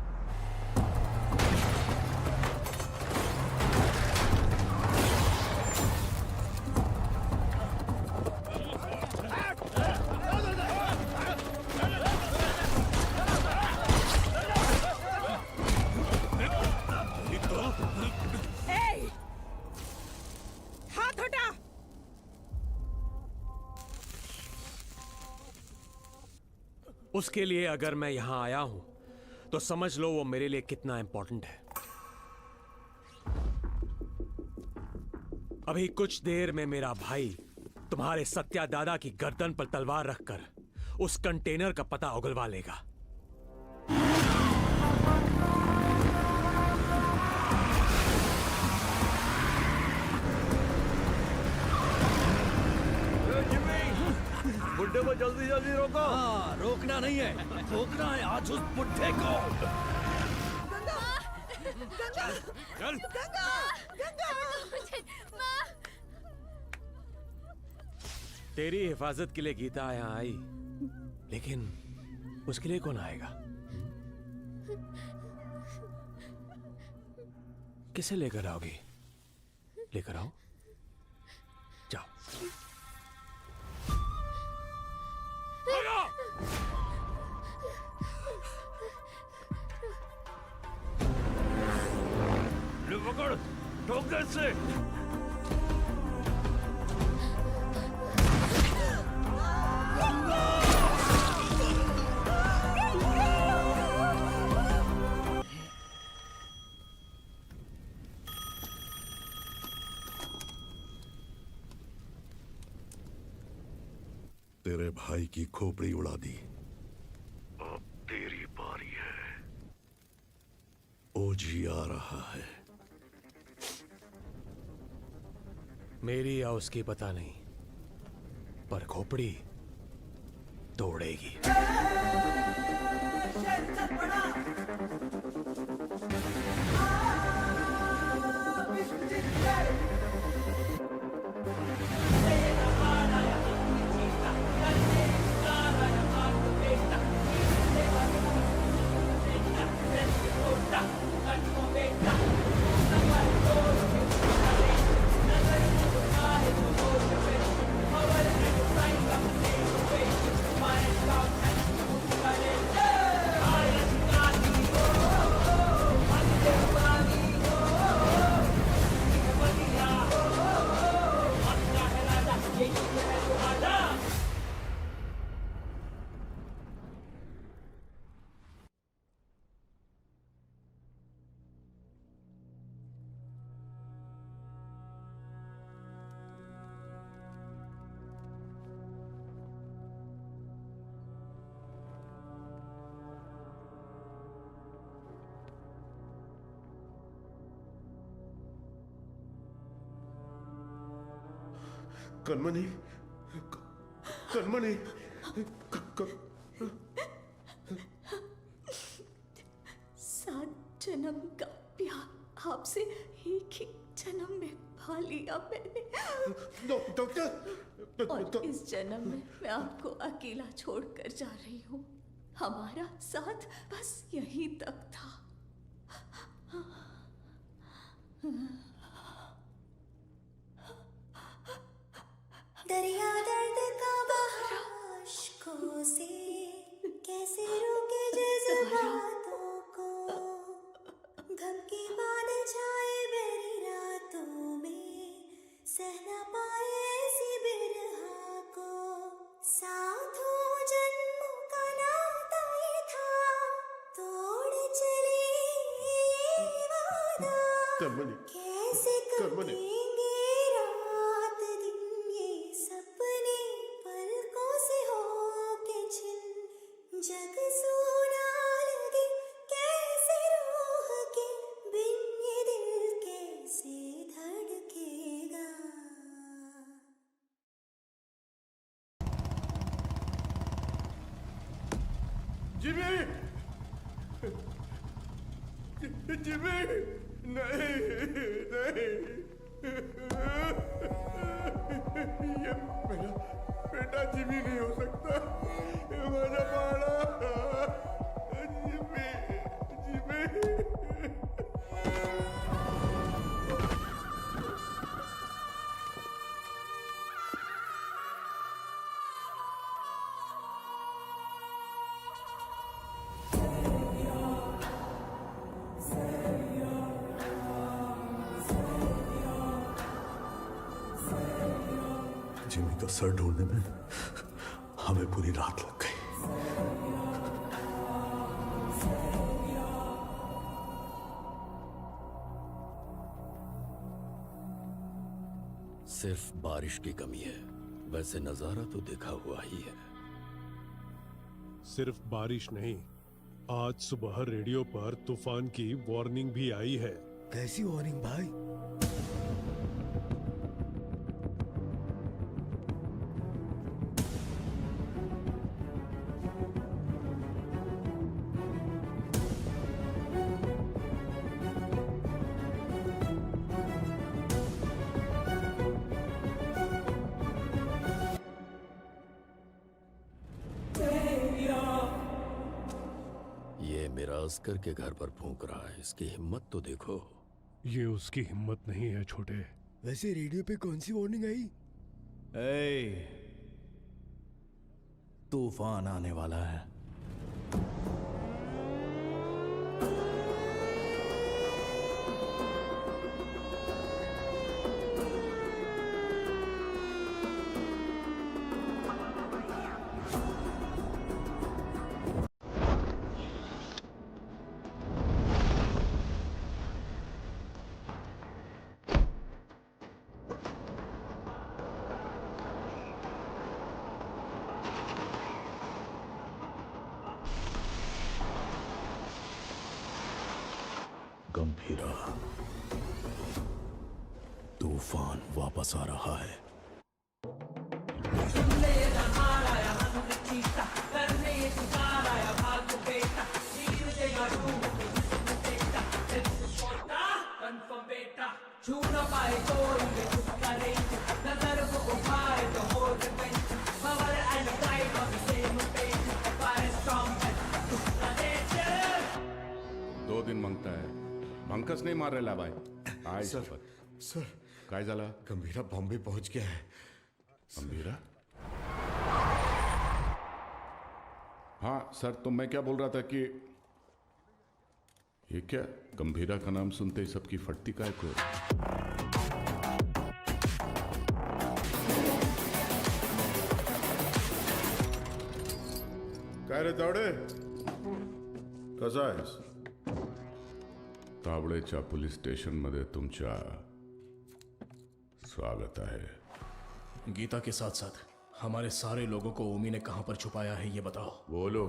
हाथ हटा। उसके लिए अगर मैं यहां आया हूं तो समझ लो वो मेरे लिए कितना इंपॉर्टेंट है। अभी कुछ देर में मेरा भाई तुम्हारे सत्या दादा की गर्दन पर तलवार रखकर उस कंटेनर का पता उगलवा लेगा। बुड्ढे को जल्दी जल्दी रोको। हाँ, रोकना नहीं है, रोकना है आज उस बुड्ढे को। चल। तेरी हिफाजत के लिए गीता यहाँ आई, लेकिन उसके लिए कौन आएगा? किसे लेकर आओगी? लेकर आओ, जाओ। ले पकड़, ठोक दे इससे। तेरे भाई की खोपड़ी उड़ा दी। अब तेरी बारी है। ओजी आ रहा है। मेरी या उसकी पता नहीं, पर खोपड़ी तोड़ेगी। कनमनी, कनमनी, सात जन्म का प्यार आपसे एक ही जन्म में पा लिया मैंने। और इस जन्म में मैं आपको अकेला छोड़कर जा रही हूँ। हमारा साथ बस यहीं तक था। दरिया दर्द का बहाशकों से कैसे रोके जज्बातों को, गम के बादल छाए बेरी रातों में, सह न पाए ऐसी बिरहा को। साथों जन्मों का नाता ये था, तोड़ चले ये वादा। कनमनी, कैसे कनमनी, जग सोना लगे कैसे रूह के बिन ये दिल कैसे धड़केगा। जिमी, जिमी, नहीं, नहीं, ये मेरा बेटा जिमी नहीं हो सकता। मेरा बाड़ा, जिमी, जिमी। जिमी का सर ढूंढने में हमें पूरी रात लग गई। सिर्फ बारिश की कमी है, वैसे नजारा तो देखा हुआ ही है। सिर्फ बारिश नहीं, आज सुबह रेडियो पर तूफान की वार्निंग भी आई है। कैसी वार्निंग भाई? मेरा अस्कर के घर पर फूंक रहा है। इसकी हिम्मत तो देखो। ये उसकी हिम्मत नहीं है छोटे। वैसे रेडियो पे कौन सी वार्निंग आई? तूफान आने वाला है। गंभीरा, तूफान वापस आ रहा है। छू न पाए कोई ये कुछ करेंगे, नजर को उठाए तो हो revenge, power and pride on the same page, fire strong and 2 दिन मांगता है, भंकस नहीं मार रहा भाई। आय सर काय झाला? गंभीरा बॉम्बे पहुंच गया है। गंभीरा? हाँ सर, तो मैं क्या बोल रहा था कि ये क्या गंभीरा का नाम सुनते ही सबकी फटती काय को? काय रे तावडे, कसा आहेस? तावडेच्या पोलीस स्टेशन मध्ये तुमच्या स्वागत आहे। गीता के साथ साथ हमारे सारे लोगों को ओमी ने कहां पर छुपाया है ये बताओ। बोलो।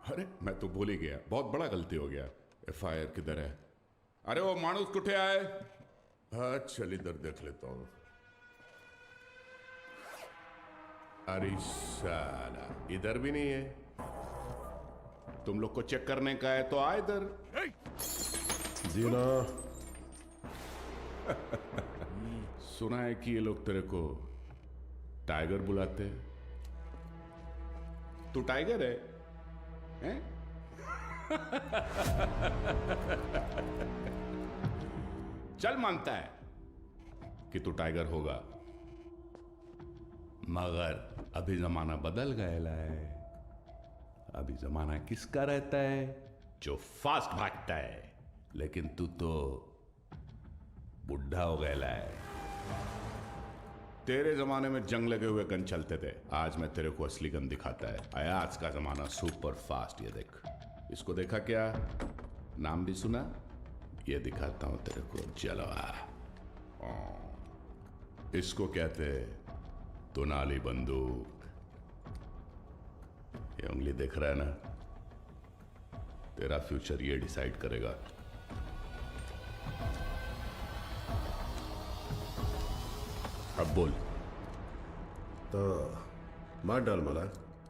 अरे मैं तो बोल ही गया, बहुत बड़ा गलती हो गया। एफआईआर किधर है? अरे वो मानुस कुठे आए? हाँ चल इधर देख लेता हूं। अरे साला इधर भी नहीं है। तुम लोग को चेक करने का है तो आ इधर। जीना सुना है कि ये लोग तेरे को टाइगर बुलाते हैं। तू टाइगर है, हैं? चल मानता है कि तू टाइगर होगा, मगर अभी जमाना बदल गया है। अभी जमाना किसका रहता है? जो फास्ट भागता है। लेकिन तू तो बुढ़ा हो गया है। तेरे जमाने में जंग लगे हुए गन चलते थे, आज मैं तेरे को असली गन दिखाता है। आज का जमाना सुपर फास्ट। ये देख, इसको देखा क्या? नाम भी सुना? ये दिखाता हूं तेरे को जलवा। इसको कहते दुनाली बंदूक। ये उंगली देख रहा है ना? तेरा फ्यूचर ये डिसाइड करेगा। अब बोल। तो मार डाल मला,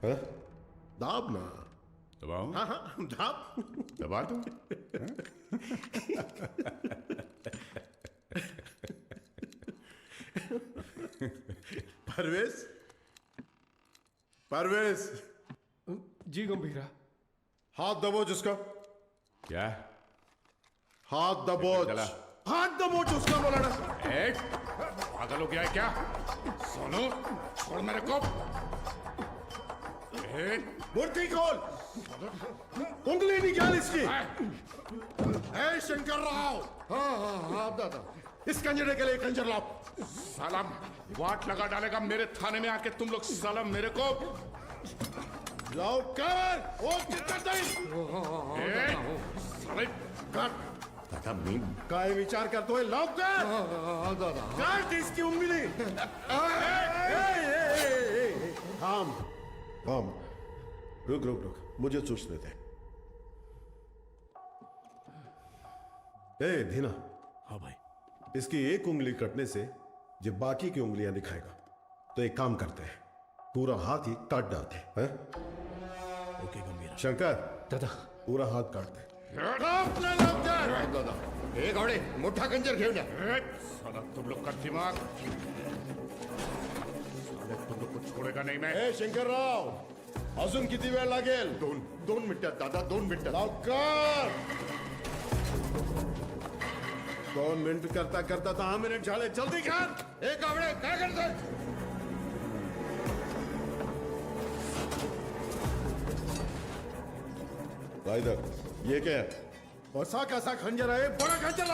हाँ? दाब ना। दबाऊं? हाँ हाँ दाब। दबा दूं? परवेज, परवेज। जी गंभीरा। हाथ दबोच उसका। क्या? हाथ दबोच। हाथ दबोच उसका बोला ना। पागल हो गया है क्या? सोनू छोड़ मेरे को। मूर्ति खोल। उंगली निकाल इसकी। ए शंकर राव। हाँ दादा, इस कंजरे के लिए कंजर लाओ। सालम वाट लगा डालेगा मेरे थाने में आके तुम लोग। सालम मेरे को लाओ कर। वो कितना दादा मीन काय विचार करतो है? लाओ कर। काट इसकी उंगली। थाम थाम, रुक रुक रुक, मुझे सोचने दे। ए धीना। हाँ भाई। इसकी एक उंगली कटने से ये बाकी की उंगलियां दिखाएगा। तो एक काम करते हैं, पूरा हाथ ही काट डालते हैं। ओके गंभीरा। शंकर दादा, पूरा हाथ काट दे। दादा ए गावडे मोठा गंजर घेऊन या साला तुम लोग का दिमाग साले तुम लोग को छोड़ेगा नहीं मैं ए शंकरराव अजून किती वेळ लागेल दोन मिनिटात दादा 2 मिनिटात लवकर 2 मिनिट करता करता 10 मिनिट झाले जल्दी कर ए गावडे काय करतोय इधर ये क्या है ऐसा कैसा खंजर है बड़ा खंजर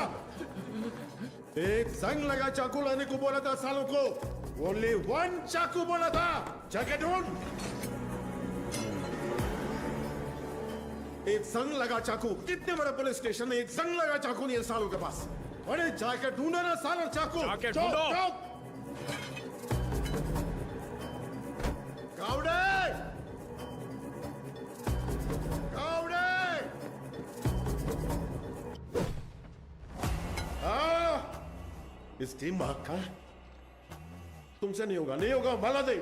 एक संग लगा चाकू लाने को बोला था सालों को ओनली 1 चाकू बोला था जाके ढूंढ एक संग लगा चाकू कितने बड़े पुलिस स्टेशन में एक संग लगा चाकू नहीं है सालों के पास अरे जाके ढूंढो ना सालों चाकू जाके ढूंढो। गावड़े इस टीम का तुमसे नहीं होगा माला दे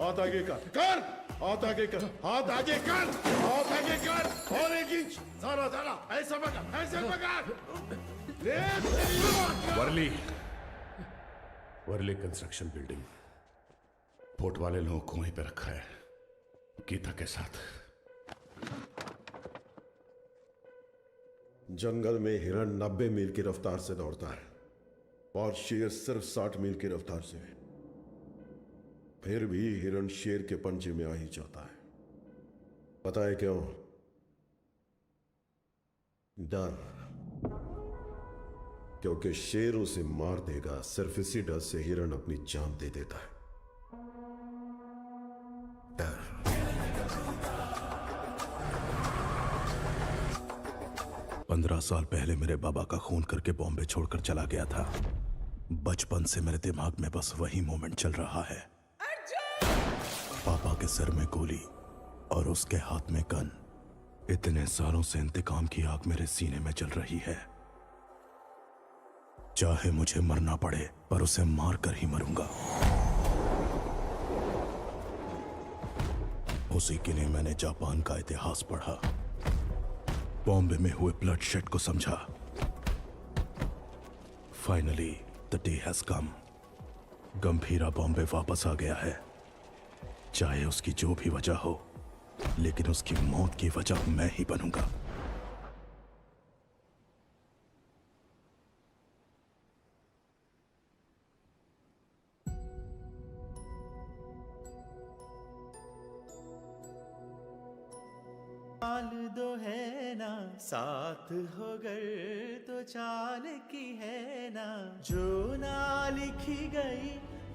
हाथ आगे कर हाथ आगे कर हाथ आगे कर हाथ आगे कर और 1 इंच सारा ऐसा पकड़ वर्ली कंस्ट्रक्शन बिल्डिंग पोर्ट वाले लोगों को वहीं पे रखा है गीता के साथ जंगल में हिरण 90 मील की रफ्तार से दौड़ता है और शेर सिर्फ 60 मील की रफ्तार से फिर भी हिरण शेर के पंजे में आ ही जाता है पता है क्यों डर क्योंकि शेर उसे मार देगा सिर्फ इसी डर से हिरण अपनी जान दे देता है डर 15 साल पहले मेरे बाबा का खून करके बॉम्बे छोड़कर चला गया था बचपन से मेरे दिमाग में बस वही मोमेंट चल रहा है पापा के सर में गोली और उसके हाथ में गन इतने सालों से इंतकाम की आग मेरे सीने में जल रही है चाहे मुझे मरना पड़े पर उसे मार कर ही मरूंगा उसी के लिए मैंने जापान का इतिहास पढ़ा बॉम्बे में हुए ब्लडशेड को समझा finally the day has come Gambhira Bombay वापस आ गया है चाहे उसकी जो भी वजह हो लेकिन उसकी मौत की वजह मैं ही बनूंगा चाल दो है ना साथ हो गर तो चाल की है ना जो ना लिखी गई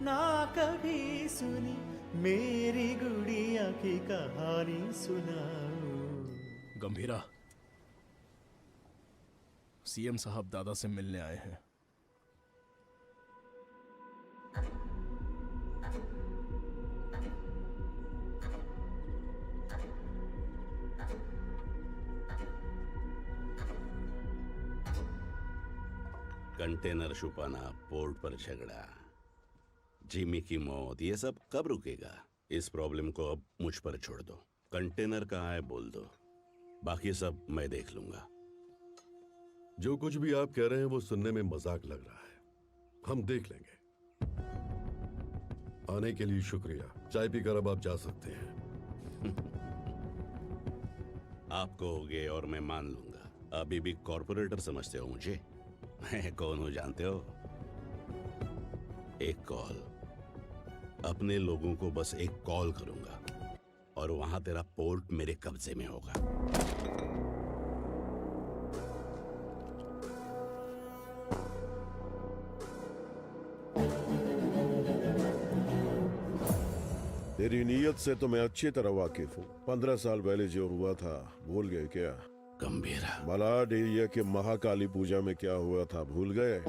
ना कभी सुनी मेरी गुड़िया की कहानी सुनाओ गंभीरा सीएम साहब दादा से मिलने आए हैं कंटेनर छुपाना पोर्ट पर झगड़ा जिमी की मौत ये सब कब रुकेगा इस प्रॉब्लम को अब मुझ पर छोड़ दो कंटेनर कहाँ है बोल दो बाकी सब मैं देख लूंगा जो कुछ भी आप कह रहे हैं वो सुनने में मजाक लग रहा है हम देख लेंगे आने के लिए शुक्रिया चाय पीकर अब आप जा सकते हैं आप कहोगे और मैं मान लूंगा अभी भी कॉर्पोरेटर समझते हो मुझे मैं कौन हूं जानते हो एक कॉल अपने लोगों को बस एक कॉल करूंगा और वहां तेरा पोर्ट मेरे कब्जे में होगा तेरी नीयत से तो मैं अच्छी तरह वाकिफ हूँ 15 साल पहले जो हुआ था भूल गए क्या गंभीरा मलाड एरिया के महाकाली पूजा में क्या हुआ था भूल गए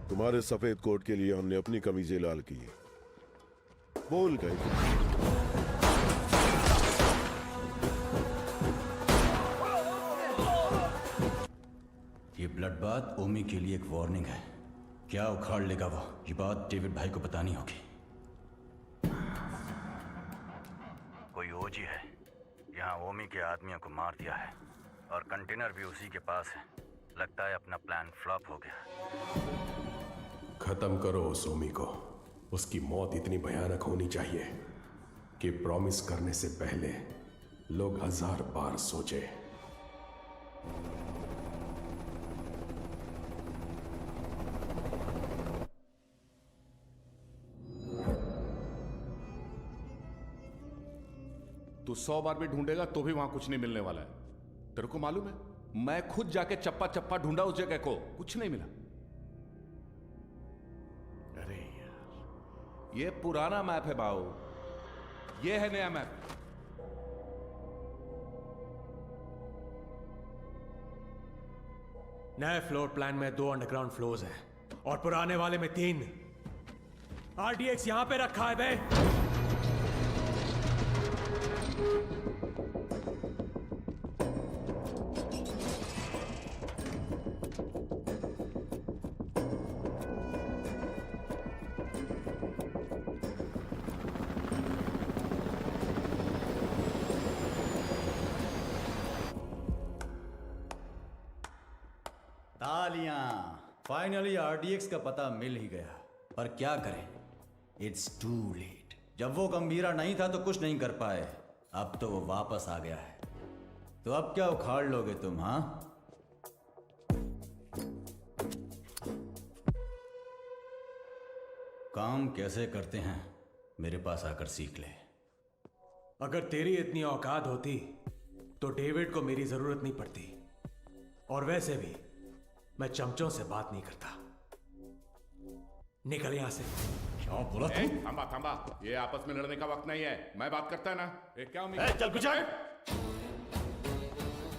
तुम्हारे सफेद कोट के लिए हमने अपनी कमीजें लाल की बोल गए ये ब्लड बाथ ओमी के लिए एक वार्निंग है। क्या उखाड़ लेगा वो, ये बात डेविड भाई को बतानी होगी। कोई ओजी है, यहाँ ओमी के आदमियों को मार दिया है और कंटेनर भी उसी के पास है। लगता है अपना प्लान फ्लॉप हो गया। खत्म करो उस ओमी को। उसकी मौत इतनी भयानक होनी चाहिए कि प्रॉमिस करने से पहले लोग 1000 बार सोचे। तू 100 बार भी ढूंढेगा तो भी वहां कुछ नहीं मिलने वाला है। तेरे को मालूम है, मैं खुद जाके चप्पा चप्पा ढूंढा उस जगह को, कुछ नहीं मिला। अरे यार, ये पुराना मैप है बाऊ, ये है नया मैप। नए फ्लोर प्लान में 2 अंडरग्राउंड फ्लोर्स हैं और पुराने वाले में 3। आरडीएक्स यहां पे रखा है बे। तालियां! फाइनली आरडीएक्स का पता मिल ही गया, पर क्या करें, इट्स टू लेट। जब वो गंभीरा नहीं था तो कुछ नहीं कर पाए, अब तो वो वापस आ गया है। तो अब क्या उखाड़ लोगे तुम? हाँ, काम कैसे करते हैं मेरे पास आकर सीख ले। अगर तेरी इतनी औकात होती तो डेविड को मेरी जरूरत नहीं पड़ती, और वैसे भी मैं चमचों से बात नहीं करता। निकल यहां से। क्या बोला तू? थांबा थांबा, ये आपस में लड़ने का वक्त नहीं है। मैं बात करता है ना। क्या उम्मीद? चल गुजर।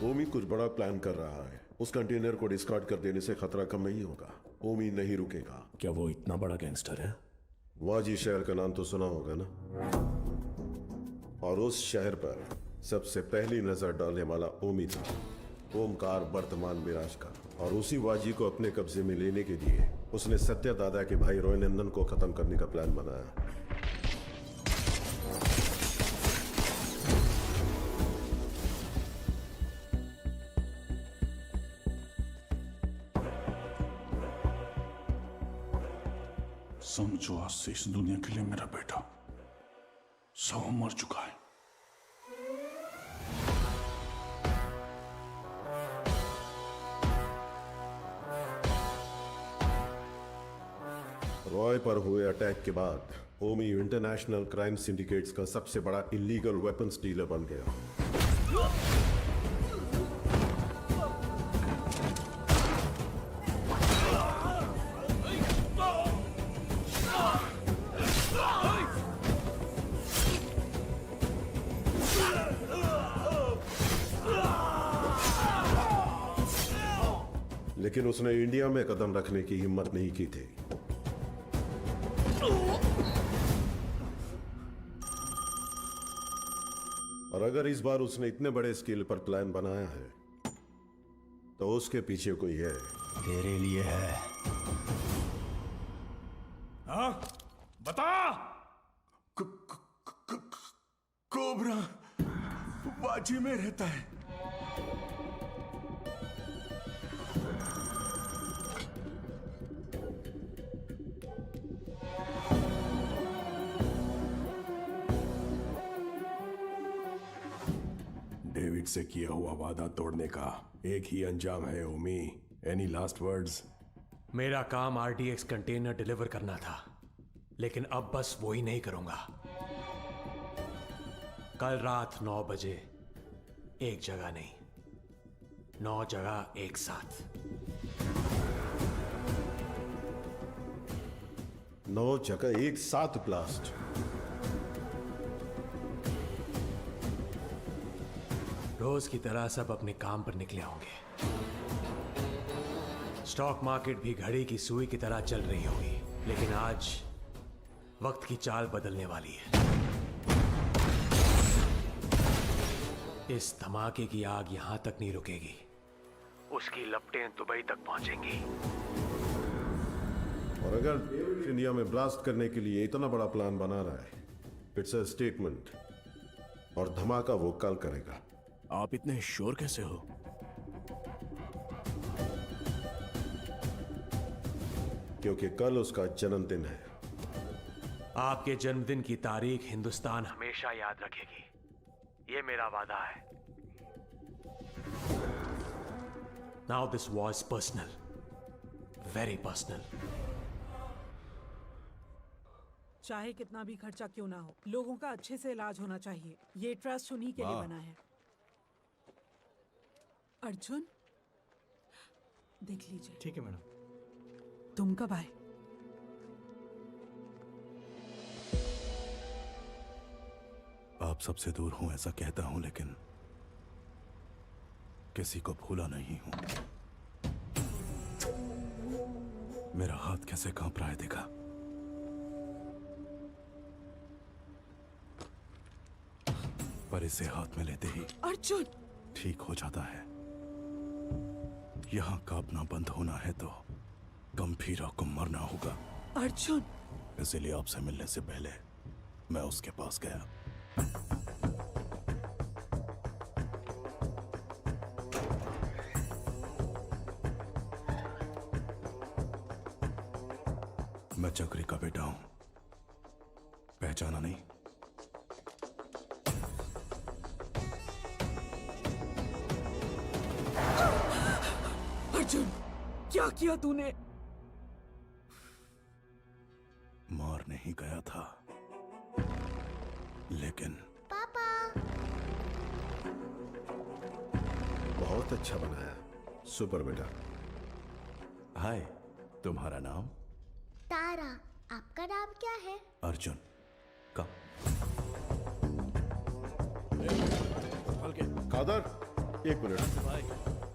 ओमी कुछ बड़ा प्लान कर रहा है। उस कंटेनर को डिस्कार्ड कर देने से खतरा कम नहीं होगा। ओमी नहीं रुकेगा। क्या वो इतना बड़ा गैंगस्टर है? वाजी शहर का नाम तो सुना होगा ना, और उस शहर पर सबसे पहली नजर डालने वाला ओमी था, ओमकार वर्तमान मिराज का। और उसी वाजी को अपने कब्जे में लेने के लिए उसने सत्य दादा के भाई रॉय नंदन को खत्म करने का प्लान बनाया। समझो आज से इस दुनिया के लिए मेरा बेटा 100 मर चुका है। रॉय पर हुए अटैक के बाद ओमी इंटरनेशनल क्राइम सिंडिकेट्स का सबसे बड़ा इलीगल वेपन्स डीलर बन गया। लेकिन उसने इंडिया में कदम रखने की हिम्मत नहीं की थी। और अगर इस बार उसने इतने बड़े स्केल पर प्लान बनाया है तो उसके पीछे कोई है। तेरे लिए है। हाँ? बता। कोबरा बाजी में रहता है। डेविड से किया हुआ वादा तोड़ने का एक ही अंजाम है ओमी। Any last words? मेरा काम आरडीएक्स कंटेनर डिलीवर करना था, लेकिन अब बस वो ही नहीं करूंगा। कल रात 9 बजे एक जगह नहीं, 9 जगह एक साथ। 9 जगह एक साथ ब्लास्ट। रोज की तरह सब अपने काम पर निकले होंगे। स्टॉक मार्केट भी घड़ी की सुई की तरह चल रही होगी, लेकिन आज वक्त की चाल बदलने वाली है। इस धमाके की आग यहां तक नहीं रुकेगी, उसकी लपटें दुबई तक पहुंचेंगी। और अगर इंडिया में ब्लास्ट करने के लिए इतना बड़ा प्लान बना रहा है, इट्स अ स्टेटमेंट, और धमाका वो कल करेगा। आप इतने श्योर कैसे हो? क्योंकि कल उसका जन्मदिन है। आपके जन्मदिन की तारीख हिंदुस्तान हमेशा याद रखेगी, ये मेरा वादा है। Now this was personal, very personal. चाहे कितना भी खर्चा क्यों ना हो, लोगों का अच्छे से इलाज होना चाहिए। ये ट्रस्ट उन्हीं के लिए बना है। अर्जुन, देख लीजिए। ठीक है मैडम। तुम कब आए? आप सबसे दूर हूं ऐसा कहता हूं, लेकिन किसी को भूला नहीं हूं। मेरा हाथ कैसे कांप रहा है देखा? पर इसे हाथ में लेते ही अर्जुन ठीक हो जाता है। यहां कांपना बंद होना है तो गंभीरा को मरना होगा। अर्जुन, इसलिए आपसे मिलने से पहले मैं उसके पास गया। मैं चक्री का बेटा हूं, पहचाना नहीं? अर्जुन, क्या किया तूने? मार नहीं गया था, लेकिन पापा। बहुत अच्छा बनाया, सुपर बेटा। हाय, तुम्हारा नाम? तारा। आपका नाम क्या है? अर्जुन। का कादर, एक मिनट।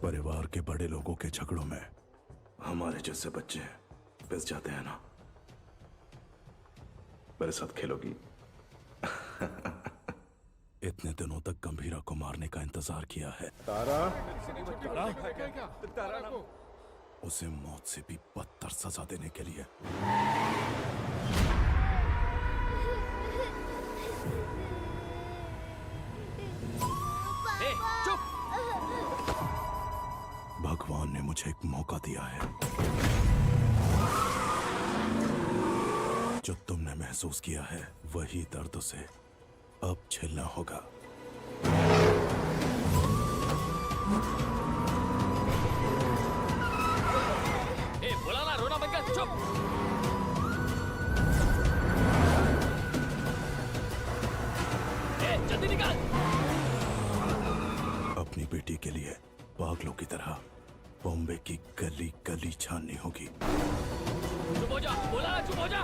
परिवार के बड़े लोगों के झगड़ों में हमारे जैसे बच्चे पिस जाते हैं ना। मेरे साथ खेलोगी? इतने दिनों तक गंभीरा को मारने का इंतजार किया है। तारा, उसे मौत से भी बदतर सजा देने के लिए। चुप! भगवान ने मुझे एक मौका दिया है। जो तुमने महसूस किया है वही दर्द उसे अब झेलना होगा। बोला ना, रोना बंद कर। चुप! जल्दी निकाल। अपनी बेटी के लिए पागलों की तरह बॉम्बे की गली गली छाननी होगी। चुप हो जा, बोला ना, चुप हो जा।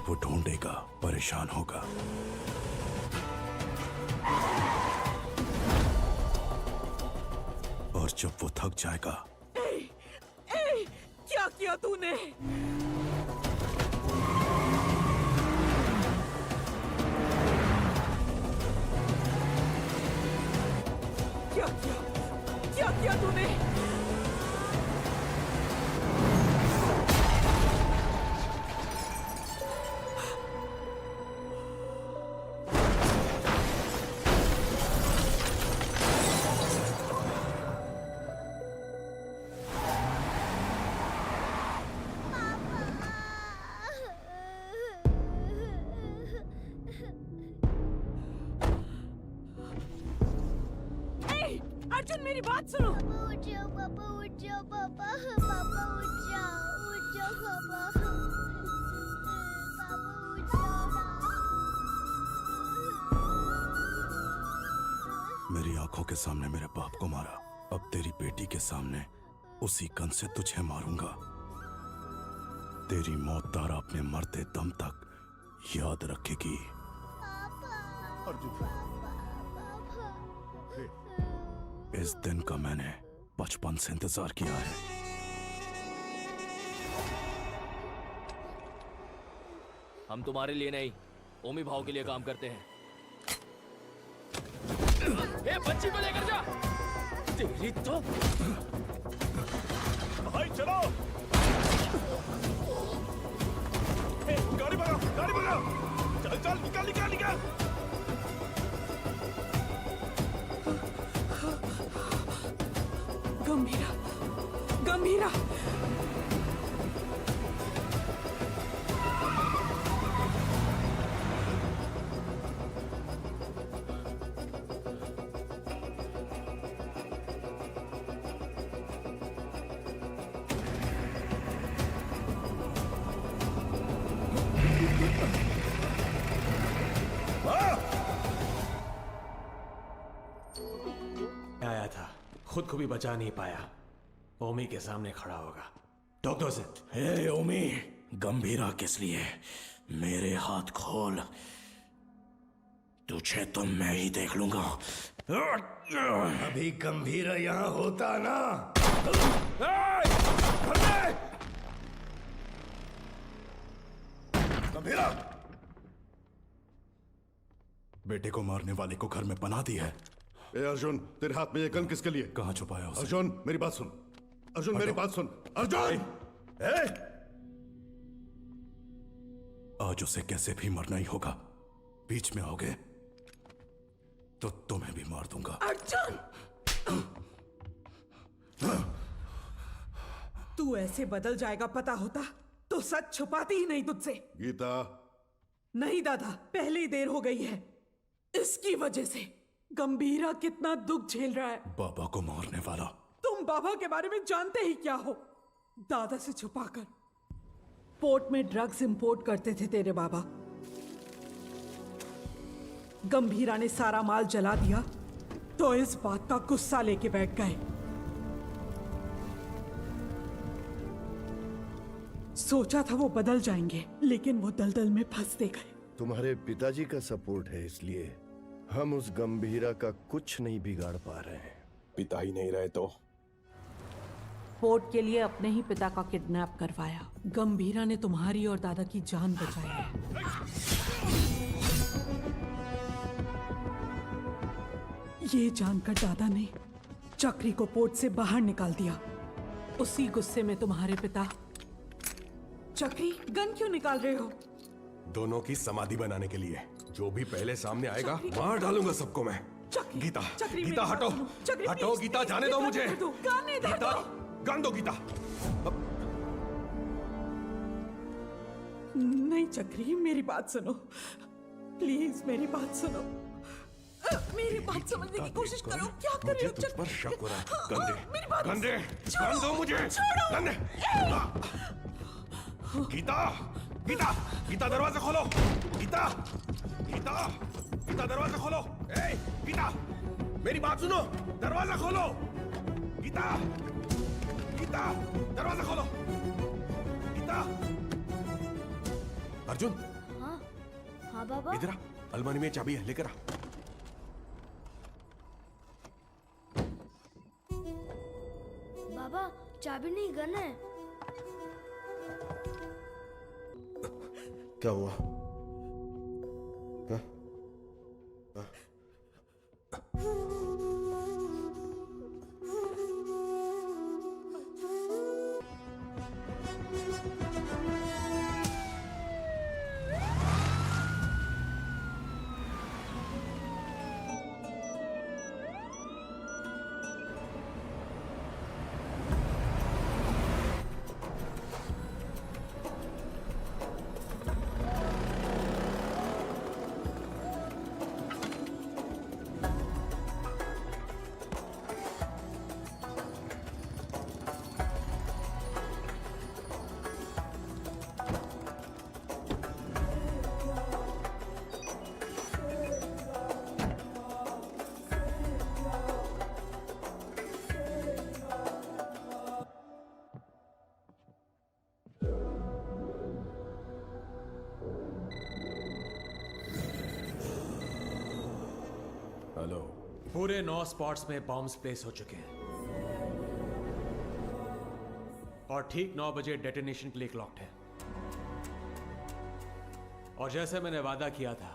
वो ढूंढेगा, परेशान होगा। और जब वो थक जाएगा। क्या किया तूने? क्या किया तूने? अर्जुन, मेरी बात सुनो। पापा उठ जाओ, पापा उठ जाओ, पापा पापा उठ जाओ पापा। पापा उठ जाओ ना। मेरी आंखों के सामने मेरे बाप को मारा, अब तेरी बेटी के सामने उसी गन से तुझे मारूंगा। तेरी मौत तारा अपने मरते दम तक याद रखेगी। इस दिन का मैंने बचपन से इंतजार किया है। हम तुम्हारे लिए नहीं, ओमी भाव के लिए काम करते हैं। ए, बच्ची को लेकर जा। तेरी तो भाई चलो। ए, गाड़ी भगाओ, गाड़ी भगाओ। चल चल, निकल निकल निकल। गंभीरा, गंभीरा। आया था, खुद को भी बचा नहीं पाया, ओमी के सामने खड़ा होगा। ठोक दो उसे। हे ओमी, गंभीरा किस लिए? मेरे हाथ खोल, तुझे तो मैं ही देख लूंगा। अभी गंभीरा यहाँ होता ना। गंभीरा! बेटे को मारने वाले को घर में पनाह दी है। ए अर्जुन, तेरे हाथ में ये गन किसके लिए? कहाँ छुपाया उसे? अर्जुन मेरी बात सुन, अर्जुन मेरी बात सुन, अर्जुन! आज उसे कैसे भी मरना ही होगा। बीच में आओगे तो तुम्हें भी मार दूंगा। अर्जुन! तू ऐसे बदल जाएगा पता होता तो सच छुपाती ही नहीं तुझसे। गीता। नहीं दादा, पहले ही देर हो गई है। इसकी वजह से गंभीरा कितना दुख झेल रहा है। बाबा को मारने वाला। तुम बाबा के बारे में जानते ही क्या हो? दादा से छुपाकर पोर्ट में ड्रग्स इंपोर्ट करते थे तेरे बाबा। गंभीरा ने सारा माल जला दिया तो इस बात का गुस्सा लेके बैठ गए। सोचा था वो बदल जाएंगे, लेकिन वो दलदल में फंसते गए। तुम्हारे पिताजी का सपोर्ट है, इसलिए हम उस गंभीरा का कुछ नहीं बिगाड़ पा रहे हैं। पिता ही नहीं रहे तो? पोर्ट के लिए अपने ही पिता का किडनैप करवाया। गंभीरा ने तुम्हारी और दादा की जान बचाई है। ये जानकर दादा ने चक्री को पोर्ट से बाहर निकाल दिया। उसी गुस्से में तुम्हारे पिता। चक्री, गन क्यों निकाल रहे हो? दोनों की समाधि बनाने के लिए। जो भी पहले सामने आएगा मार डालूंगा सबको मैं। गीता, गीता हटो, हटो गीता, जाने दो मुझे। गीता, गन दो गीता। नहीं चक्री, मेरी बात सुनो प्लीज, मेरी बात सुनो। मेरी बात समझने की कोशिश करो। क्या कर रहे हो? तुझ पर शक हो रहा है। मेरी बात गंदे, गन दो मुझे। गंदे। गीता, गीता, गीता दरवाजा खोलो। गीता, गीता, गीता दरवाजा खोलो। ए, गीता, मेरी बात सुनो, दरवाजा खोलो। गीता, गीता, दरवाजा खोलो। गीता। अर्जुन। हाँ, हाँ बाबा। इधर आ, अलमारी में चाबी है, लेकर आ। बाबा, चाबी नहीं, गन है। क्या हुआ? हाँ? हाँ? हेलो। पूरे 9 स्पॉट्स में बॉम्ब्स प्लेस हो चुके हैं और ठीक 9 बजे डेटोनेशन के लिए क्लॉक्ड है। और जैसे मैंने वादा किया था,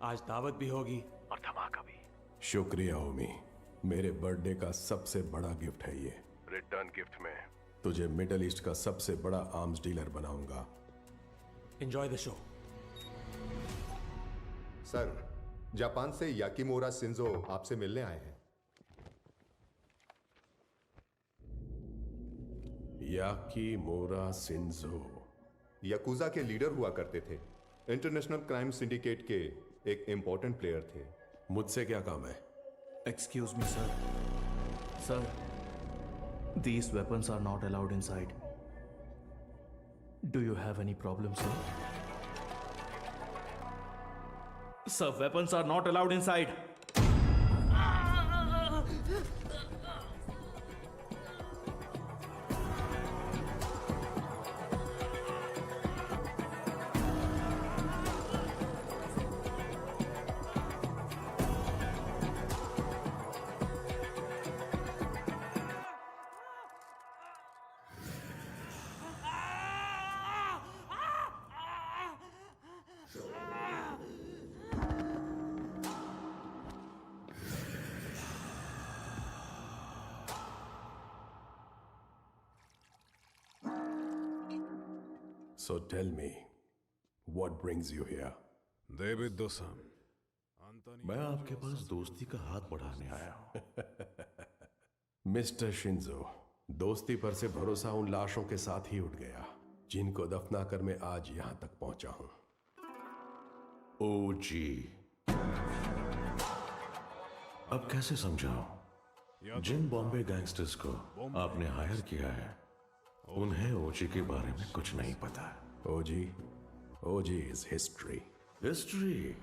आज दावत भी होगी और धमाका भी। शुक्रिया ओमी, मेरे बर्थडे का सबसे बड़ा गिफ्ट है ये। रिटर्न गिफ्ट में तुझे मिडल ईस्ट का सबसे बड़ा आर्म्स डीलर बनाऊंगा। Enjoy the show. Sir, Japan से याकीमोरा शिंजो आपसे मिलने आए हैं। याकीमोरा शिंजो याकुजा के लीडर हुआ करते थे। इंटरनेशनल क्राइम सिंडिकेट के एक इंपॉर्टेंट प्लेयर थे। मुझसे क्या काम है? Excuse me, sir. Sir, these weapons are not allowed inside. Do you have any problem, sir? Sir, weapons are not allowed inside. So tell me, what brings you here? David Dosan, मैं आपके पास दोस्ती का हाथ बढ़ाने आया हूं। Mister Shinzo, दोस्ती पर से भरोसा उन लाशों के साथ ही उठ गया जिनको दफना कर मैं आज यहां तक पहुंचा हूं। ओ जी, अब कैसे समझाऊं? जिन बॉम्बे गैंगस्टर्स को आपने हायर किया है, उन्हें ओजी के बारे में कुछ नहीं पता। OG is history. History?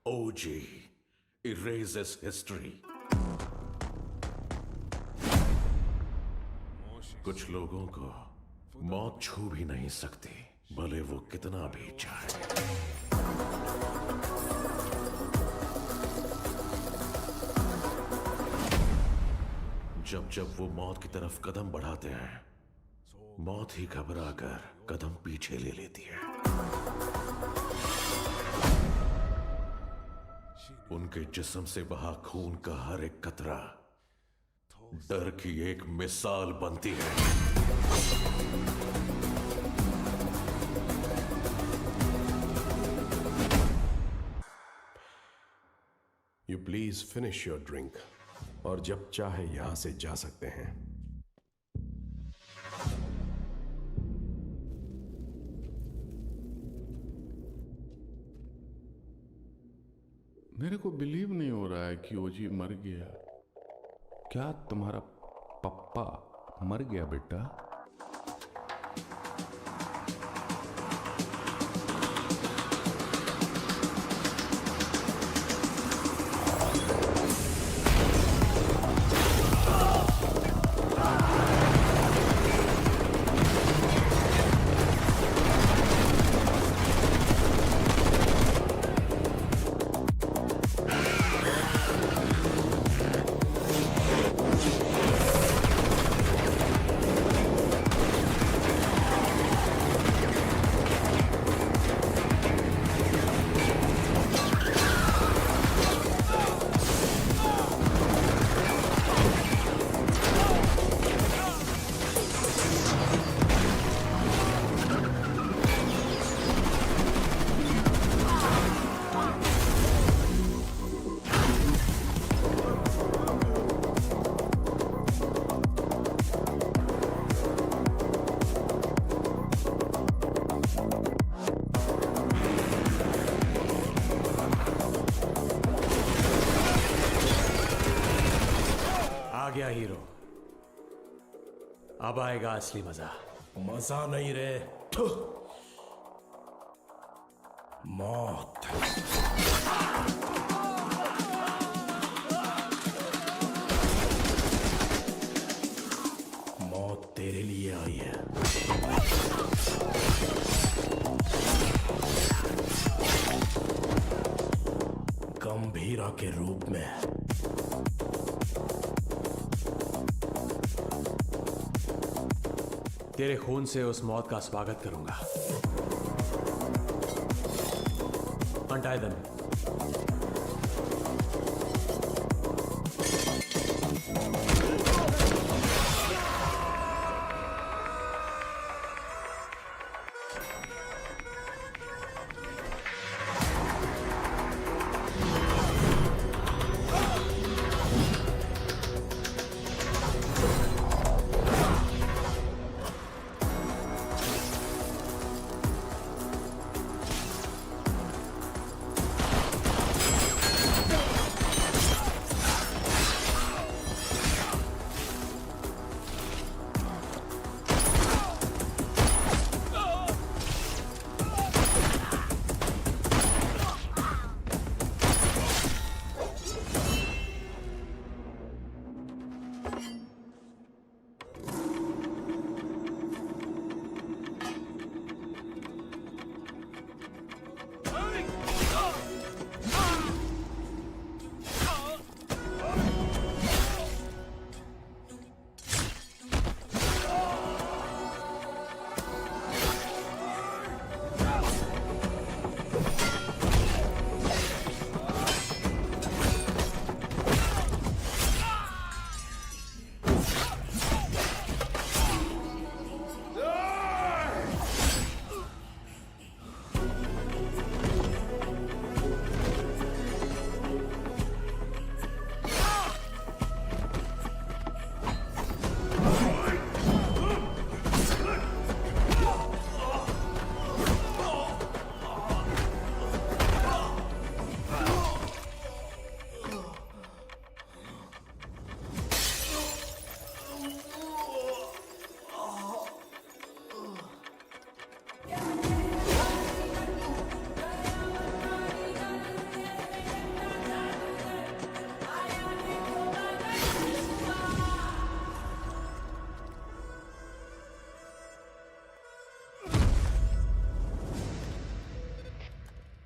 OG erases history. कुछ लोगों को मौत छू भी नहीं सकती, भले वो कितना भी चाहे। जब जब वो मौत की तरफ कदम बढ़ाते हैं, मौत ही घबरा कर कदम पीछे ले लेती है। उनके जिस्म से बहा खून का हर एक कतरा डर की एक मिसाल बनती है। You please finish your drink, और जब चाहे यहां से जा सकते हैं। मेरे को बिलीव नहीं हो रहा है कि ओजी मर गया। क्या तुम्हारा पप्पा मर गया बेटा? गया हीरो, अब आएगा असली मजा। मजा नहीं रे, मौत। मौत तेरे लिए आई है। के रूप में। तेरे खून से उस मौत का स्वागत करूंगा। Untie them.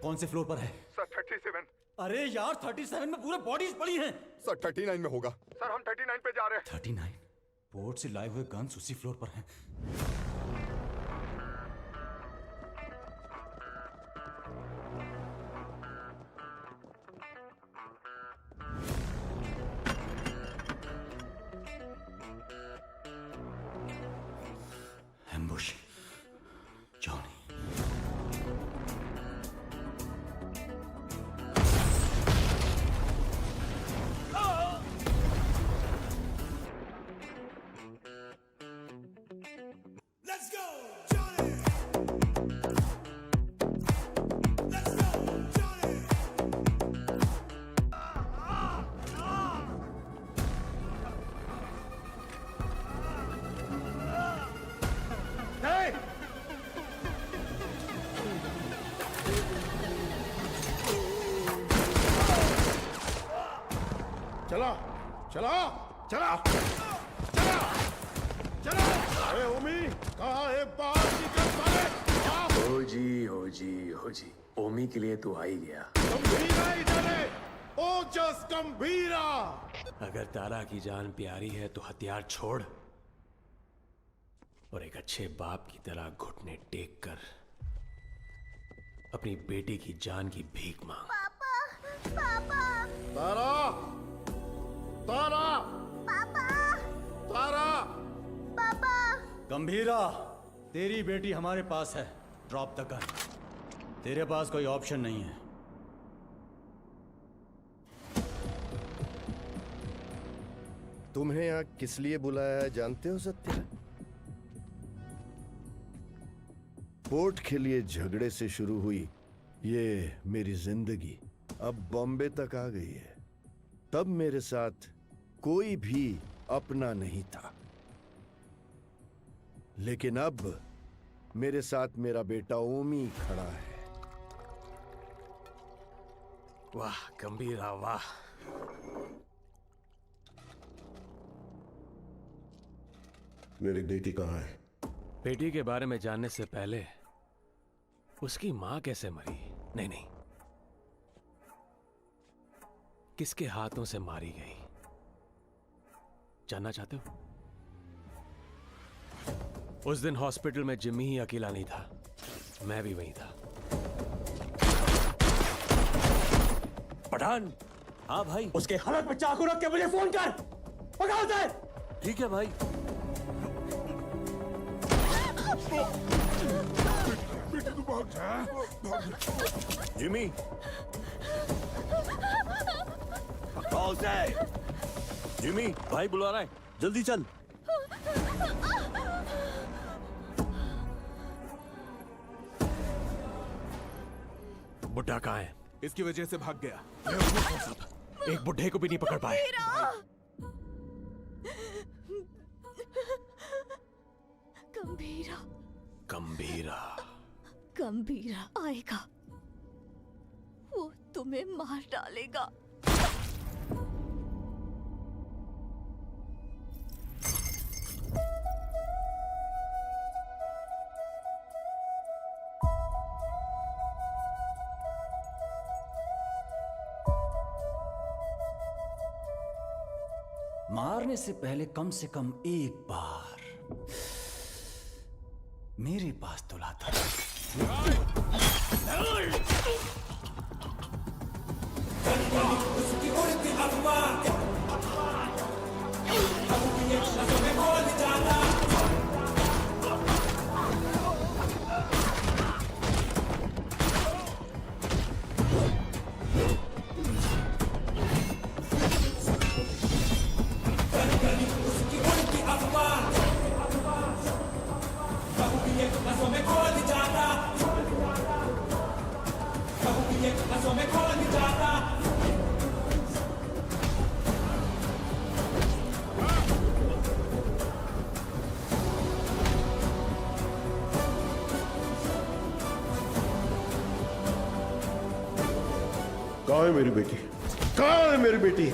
कौन से फ्लोर पर है? सर 37। अरे यार 37 में पूरे बॉडीज पड़ी हैं। सर 39 में होगा। सर हम 39 पे जा रहे हैं। 39? पोर्ट से लाए हुए गन्स उसी फ्लोर पर हैं। एम्बुश। जॉनी। चला चला चला चला चला। अरे ओमी कहाँ है? बाहर निकल साले। हो जी ओमी के लिए तो आ ही गया। गंभीरा इधर है। ओजस गंभीरा। अगर तारा की जान प्यारी है तो हथियार छोड़ और एक अच्छे बाप की तरह घुटने टेक कर अपनी बेटी की जान की भीख मांग। पापा। तारा तारा पापा। तारा। पापा। गंभीरा, तेरी बेटी हमारे पास है। Drop the gun. तेरे पास कोई ऑप्शन नहीं है। तुम्हें यहाँ किस लिए बुलाया है जानते हो सत्या? पोर्ट के लिए झगड़े से शुरू हुई ये मेरी जिंदगी अब बॉम्बे तक आ गई है। तब मेरे साथ कोई भी अपना नहीं था, लेकिन अब मेरे साथ मेरा बेटा ओमी खड़ा है। वाह गंभीरा वाह। मेरी बेटी कहाँ है? बेटी के बारे में जानने से पहले उसकी मां कैसे मरी? नहीं, किसके हाथों से मारी गई, जानना चाहते हो? उस दिन हॉस्पिटल में जिम्मी ही अकेला नहीं था, मैं भी वहीं था। पठान। हाँ भाई। उसके हलक में चाकू रख के मुझे फोन कर। पकड़ दे। ठीक है भाई। बेटे तू भाग जा। जिमी। जिमी भाई बुला रहा है, जल्दी चल। बुड्ढा कहाँ है? इसकी वजह से भाग गया। एक बुड्ढे को भी नहीं पकड़ पाए। गंभीरा गंभीरा गंभीरा आएगा, वो तुम्हें मार डालेगा। मारने से पहले कम से कम एक बार मेरे पास तो लाता। कहाँ है मेरी बेटी? कहाँ है मेरी बेटी?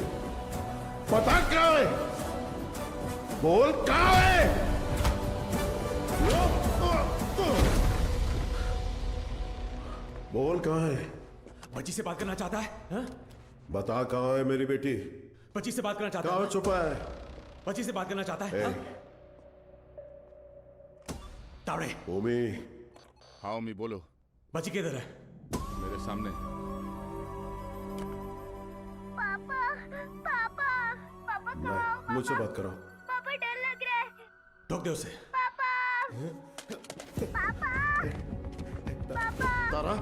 पता कहाँ है? बोल कहाँ है? बोल कहाँ है? बच्ची से बात करना चाहता है? हा? बता कहाँ है मेरी बेटी? बच्ची से बात करना चाहता है? कहाँ छुपा है? बच्ची से बात करना चाहता है? तावड़े। ओमी। हाँ ओमी बोलो। बच्ची किधर है? मेरे सामने। पापा पापा पापा कहाँ? मुझसे बात करो। पापा डर लग रहा है। ठोक दे उसे। पापा पापा पापा तारा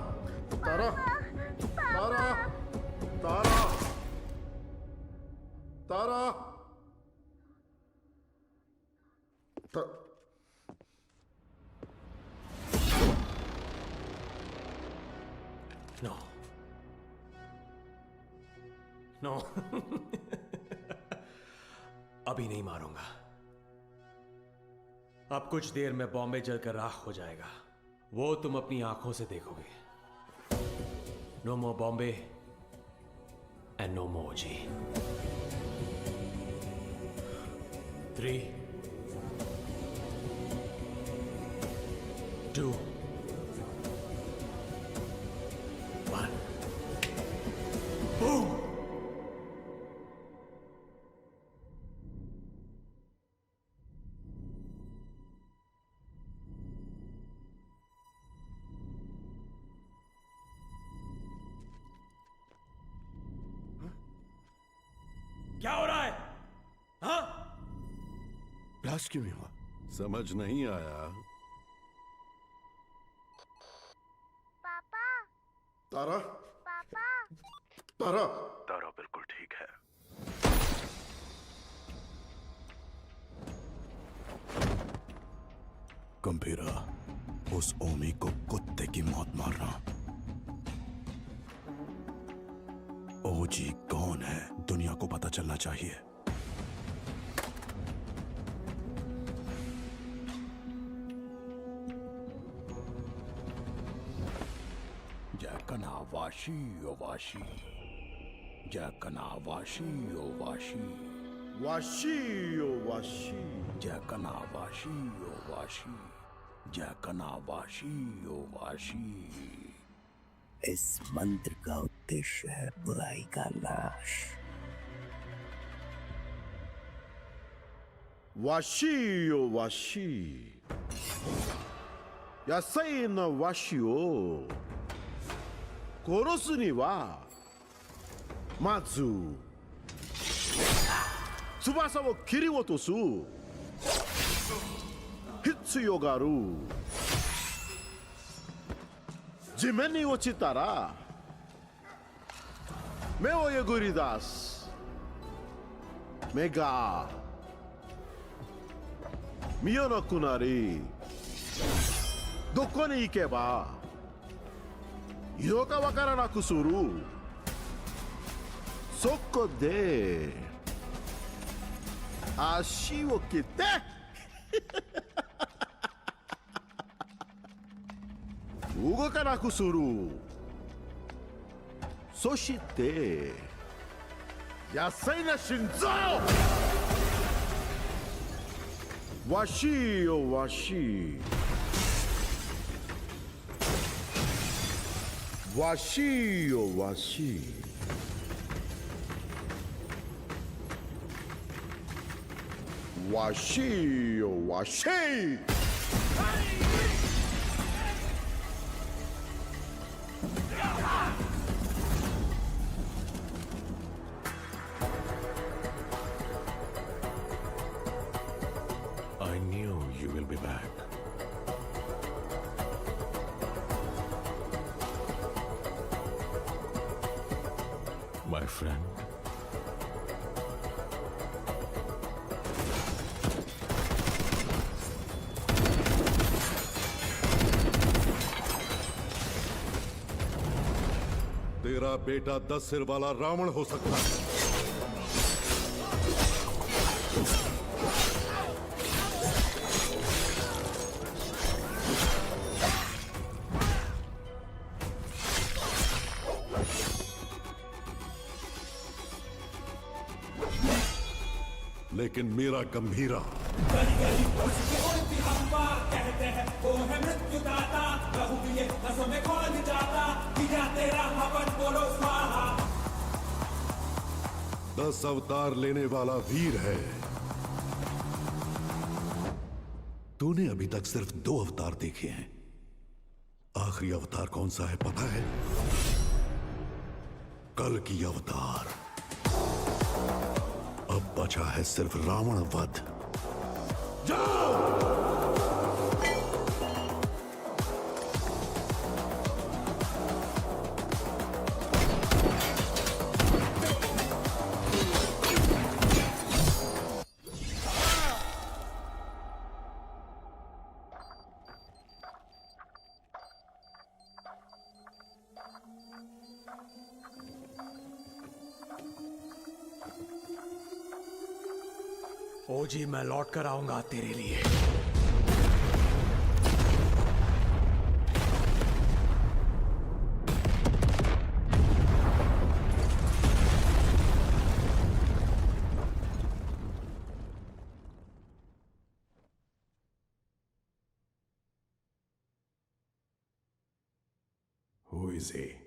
तारा तारा तारा तारा नो नो अभी नहीं मारूंगा। अब कुछ देर में बॉम्बे जलकर राख हो जाएगा, वो तुम अपनी आंखों से देखोगे। No more Bombay and no more G. 3 2 1 boom. क्या हो रहा है? हाँ? ब्लास्ट क्यों नहीं हुआ? समझ नहीं आया। पापा तारा पापा तारा तारा बिल्कुल ठीक है। गंभीरा, उस ओमी को कुत्ते की मौत मारना। ओजी कौन है दुनिया को पता चलना चाहिए। जयकना वाशी ओ वाशी, जयकना वाशी ओ वाशी, वाशी ओ वाशी, जयकना वाशी ओ वाशी, जयकना वाशी ओ वाशी। इस मंत्र का उद्देश्य है बुराई का नाश। वाशी ओ वाशी, यासाई न वाशी ओ कोरोसु नि वा माजु tsubasa wo kiriwotosu hitsuyo ga aru. 地面に落ちたら目をえぐり出す。目が見えなくなり、どこに行けばいいのかわからなくする。そこで足を切って動かなくする。そして野菜な心臓。わしよわし、わしよわし、わしよわし。I knew you will be back. My friend. तेरा बेटा 10 सिर वाला रावण हो सकता है, लेकिन मेरा गंभीरा कहते हैं वो है मृत्युदाता, लहू पिए नसों में खोल जाता, किया तेरा हवन बोलो स्वाहा। 10 अवतार लेने वाला वीर है। तूने अभी तक सिर्फ 2 अवतार देखे हैं। आखिरी अवतार कौन सा है पता है? कल की अवतार। अब बचा है सिर्फ रावण वध। जाओ! ओजी, मैं लौट कर आऊंगा तेरे लिए। Who is he?